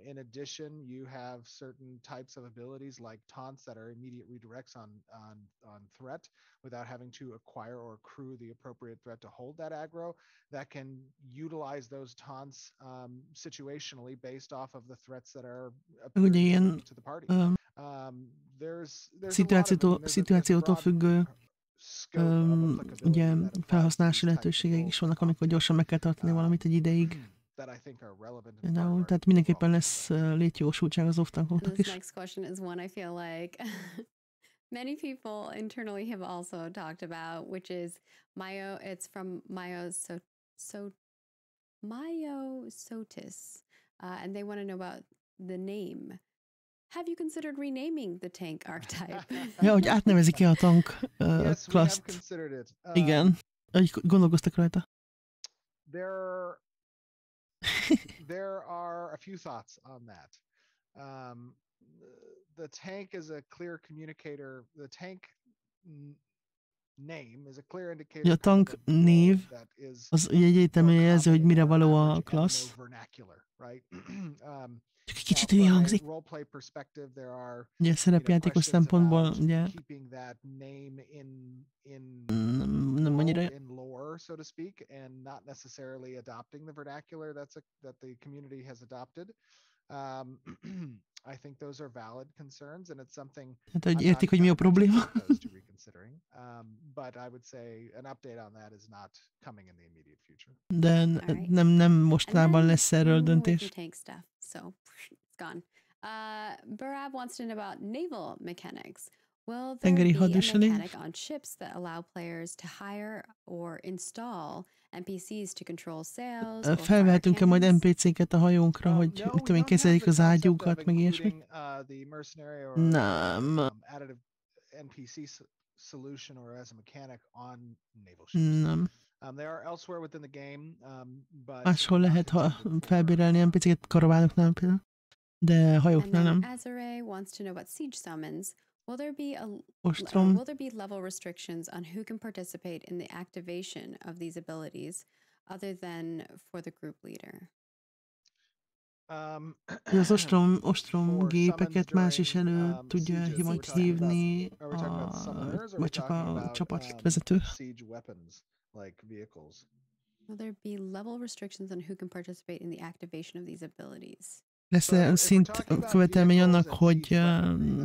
In addition, you have certain types of abilities like taunts that are immediate redirects on threat without having to acquire or accrue the appropriate threat to hold that aggro, that can utilize those taunts situationally based off of the threats that are appearing to the party. There's szituációtól függő ugye felhasználási lehetőségek is vannak, amikor gyorsan meg kell tartani valamit egy ideig. Tehát mindenképpen lesz létjogosultság az off-tankoknak is. This next question is one I feel like many people internally have also talked about, which is it's from Myosotis, and they want to know about the name. Have you considered renaming the tank archetype? Ja, hogy átnevezik-e a tank class-t. Igen, hogy gondolkoztak rajta. There are a few thoughts on that. The tank is a clear communicator. The tank name is a clear indicator. A tank név az egyértelműen jelzi, hogy mire való a class. Csak egy kicsit hülye hangzik. Ugye szerepjátékos szempontból, ugye nem annyira. So to speak, and not necessarily adopting the vernacular that the community has adopted. I think those are valid concerns, and it's something hát, hogy értik, hogy mi a probléma. But I would say an update on that is not coming in the immediate future. De nem mostanában lesz erről döntés. So it's gone. Barab wants to know about naval mechanics. Will there be a mechanic on ships that allow players to hire or install NPCs to control sails? Felvehetünk-e majd NPC-ket a hajónkra, hogy tudom én, kezeljük az ágyúkat, meg ilyesmi? Nem. Nem. Máshol lehet felbérelni NPC-ket, karavánoknál például, de hajóknál nem. Azure wants to know about siege summons. Will there be level restrictions on who can participate in the activation of these abilities other than for the group leader? Az ostrom gépeket más is elő tudja majd hívni, vagy csak a csapatvezető. Will there be level restrictions on who can participate in the activation of these abilities? Lesz szint követelmény annak, hogy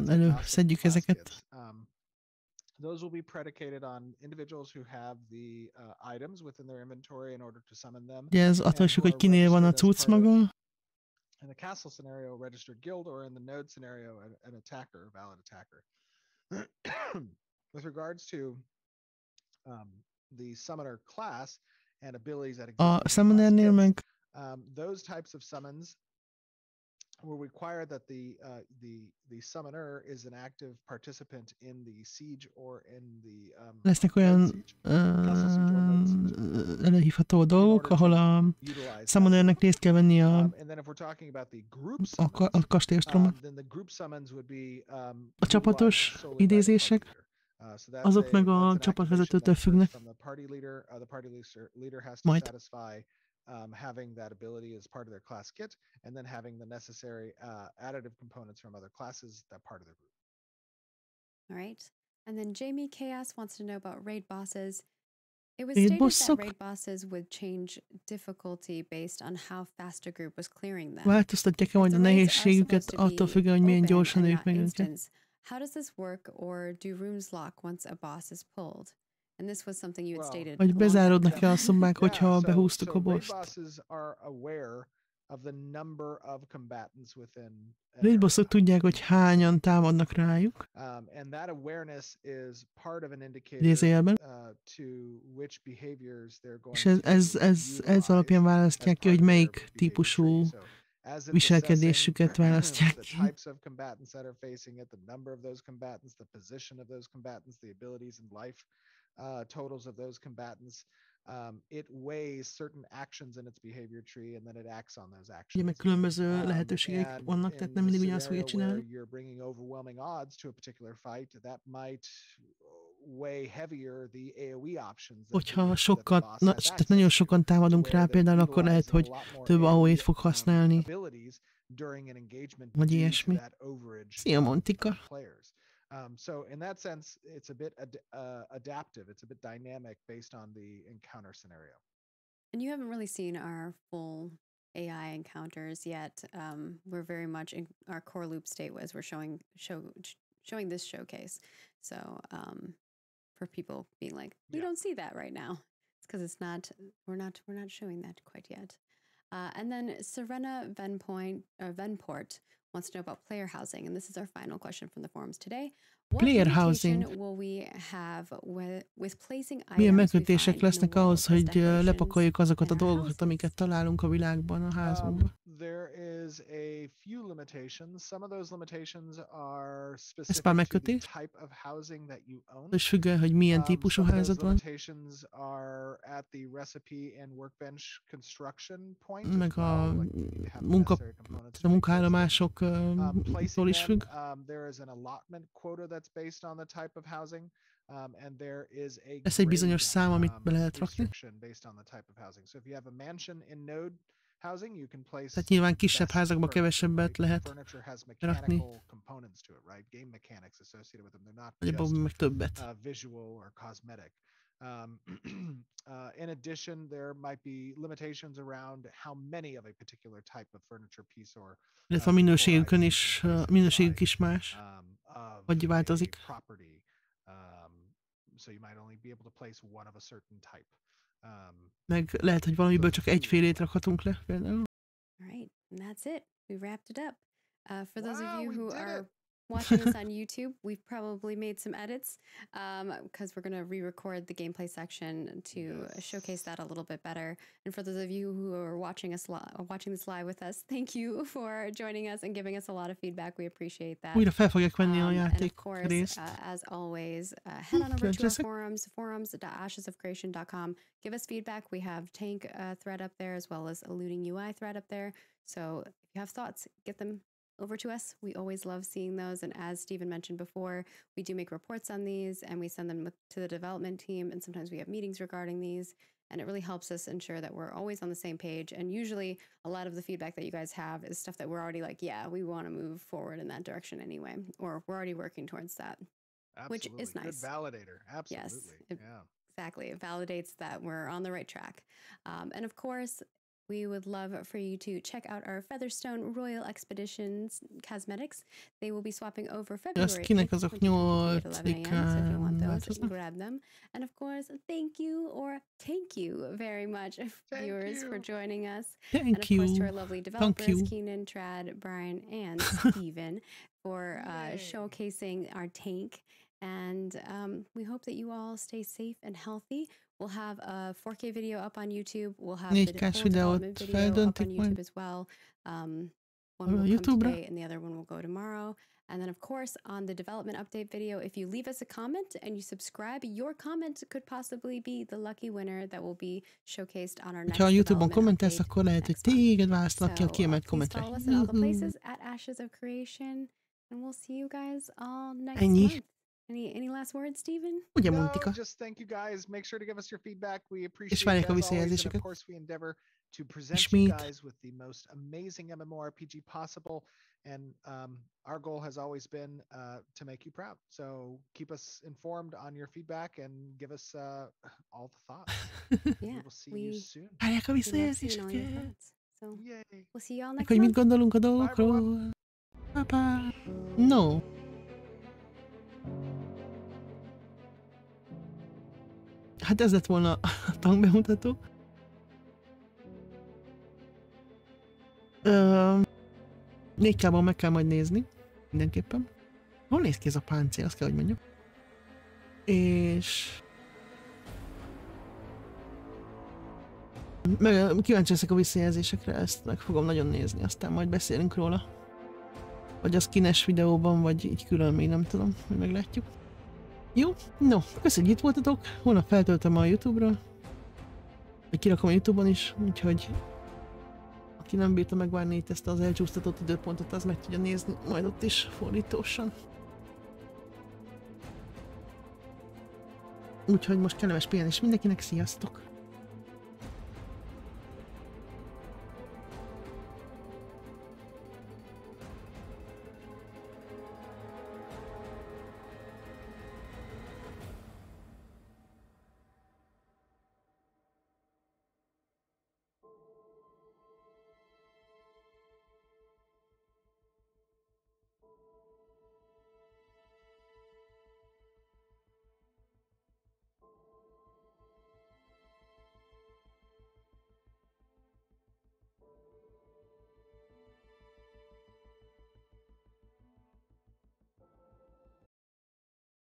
előszedjük ezeket? Those will be predicated on individuals who have the items within their inventory in order to summon them. Ugye ez attól függ, hogy kinél van a cucc maga. In the castle scenario, a registered guild, or in the node scenario, an attacker, a valid attacker. With regards to the summoner class and abilities that exist, a summonernél meg those types of summons will require that the summoner is an active participant in the siege or in the lesznek olyan előhívható dolgok, ahol a summonernek részt kell venni a kastélyostromban. A csapatos idézések, azok meg a csapatvezetőtől függnek. Majd. Having that ability as part of their class kit, and then having the necessary additive components from other classes that part of their group. All right. And then Jamie Chaos wants to know about raid bosses. It was stated that raid bosses would change difficulty based on how fast a group was clearing them. Változtatják-e majd a nehézségüket attól függően, hogy milyen gyorsan ők meg őket? How does this work, or do rooms lock once a boss is pulled? And this was something you had stated. Vagy bezáródnak-e a szobák, hogyha behúztuk a bosst? Raid bossok tudják, hogy hányan támadnak rájuk. Idézőjelben. És ez alapján választják ki, hogy melyik típusú viselkedésüket választják ki. Totals of those combatants. It weighs certain actions in its behavior tree, and then it acts on those actions. Ugye meg különböző lehetőségek vannak, tehát nem mindig ugyanazt fogja csinálni. You're bringing overwhelming odds to a particular fight, that might weigh heavier the AoE options. Hogyha tehát nagyon sokan támadunk rá, például akkor lehet, hogy több AoE-t fog használni. Vagy ilyesmi. Szia, Montika! So in that sense, it's a bit adaptive. It's a bit dynamic based on the encounter scenario. And you haven't really seen our full AI encounters yet. We're very much in our core loop state as we're showing this showcase. So for people being like, we don't see that right now, it's because it's not. We're not showing that quite yet. And then Serena Venport wants to know about player housing, and this is our final question from the forums today. What player housing. Will we have with placing items? Milyen megkötések lesznek ahhoz, hogy lepakoljuk azokat a dolgokat, amiket találunk a világban, a házunkban? There is a few limitations. Some of those limitations are specific to the type of housing that you own. És függően, hogy milyen típusú házad van. Limitations are at the recipe and workbench construction point. Meg a munkállomásoktól is függ. There is an allotment quota that's based on the type of housing. And there is a ez egy bizonyos szám, amit be lehet rakni. Based on the type of housing. So if you have a mansion in node housing, you can place. Tehát nyilván kisebb házakban kevesebbet lehet rakni. Nagyobb meg többet. Visual or cosmetic. In addition, there might be limitations around how many of a particular type of furniture piece or illetve a minőségük is más, vagy változik. So you might only be able to place one of a certain type. Meg lehet, hogy valamiből csak egyfélét rakhatunk le, például. All right, and that's it. We wrapped it up. For those of you who are watching this on YouTube, we've probably made some edits because we're going to re-record the gameplay section to showcase that a little bit better. And for those of you who are watching this live with us, thank you for joining us and giving us a lot of feedback. We appreciate that. Újra fel fogják venni a játék részt. As always, head on over to our forums.ashesofcreation.com. Give us feedback. We have tank thread up there as well as a looting UI thread up there. So if you have thoughts, get them over to us. We always love seeing those. And as Stephen mentioned before, we do make reports on these and we send them to the development team. And sometimes we have meetings regarding these. And it really helps us ensure that we're always on the same page. And usually a lot of the feedback that you guys have is stuff that we're already like, yeah, we want to move forward in that direction anyway. Or we're already working towards that. Absolutely. Which is nice. Good validator. Absolutely. Yes, exactly. It validates that we're on the right track. And of course, we would love for you to check out our Featherstone Royal Expeditions cosmetics. They will be swapping over February 8th at 11 a.m. So if you want those, grab them. And of course, thank you very much, viewers, for joining us. And of course, to our lovely developers, Keenan, Trad, Brian, and Steven, for showcasing our tank. And we hope that you all stay safe and healthy. We'll have a 4K video up on YouTube. We'll have the full development video up on YouTube as well. One will come YouTube-ra. today and the other one will go tomorrow. And then, of course, on the development update video, if you leave us a comment and you subscribe, your comment could possibly be the lucky winner that will be showcased on our next Ha a YouTube-on development kommentelsz, update akkor lehet, hogy next month. téged választanak ki a kiemelt Please kommentre. follow us in all the places at Ashes of Creation, and we'll see you guys all next Ennyi. month. Any last words, Steven? Ugye, No, Montika? just thank you guys. Make sure to give us your feedback. We És appreciate várják it a as always. And of visszajelzéseket. course, we endeavor to present És you mit? guys with the most amazing MMORPG possible. And our goal has always been to make you proud. So keep us informed on your feedback and give us all the thoughts. Yeah, We will see you soon. Várják a we love seeing all your visszajelzéseket. thoughts. So Yay. we'll see you all Meg next hogy mit month. gondolunk a Bye, dolgokról. Pa-pa. No. Hát ez lett volna a tankbemutató. 4K-ban meg kell majd nézni. Mindenképpen. Hol néz ki ez a páncél, azt kell, hogy mondjam. És... kíváncsi leszek a visszajelzésekre, ezt meg fogom nagyon nézni, aztán majd beszélünk róla. Vagy a skines videóban, vagy így külön, még nem tudom, hogy meglátjuk. Jó, no, köszönjük, itt voltatok. Holnap feltöltöm a YouTube-ra. Vagy kirakom a YouTube-on is, úgyhogy aki nem bírta megvárni itt ezt az elcsúsztatott időpontot, az meg tudja nézni majd ott is fordítósan. Úgyhogy most kellemes pihenés mindenkinek, sziasztok!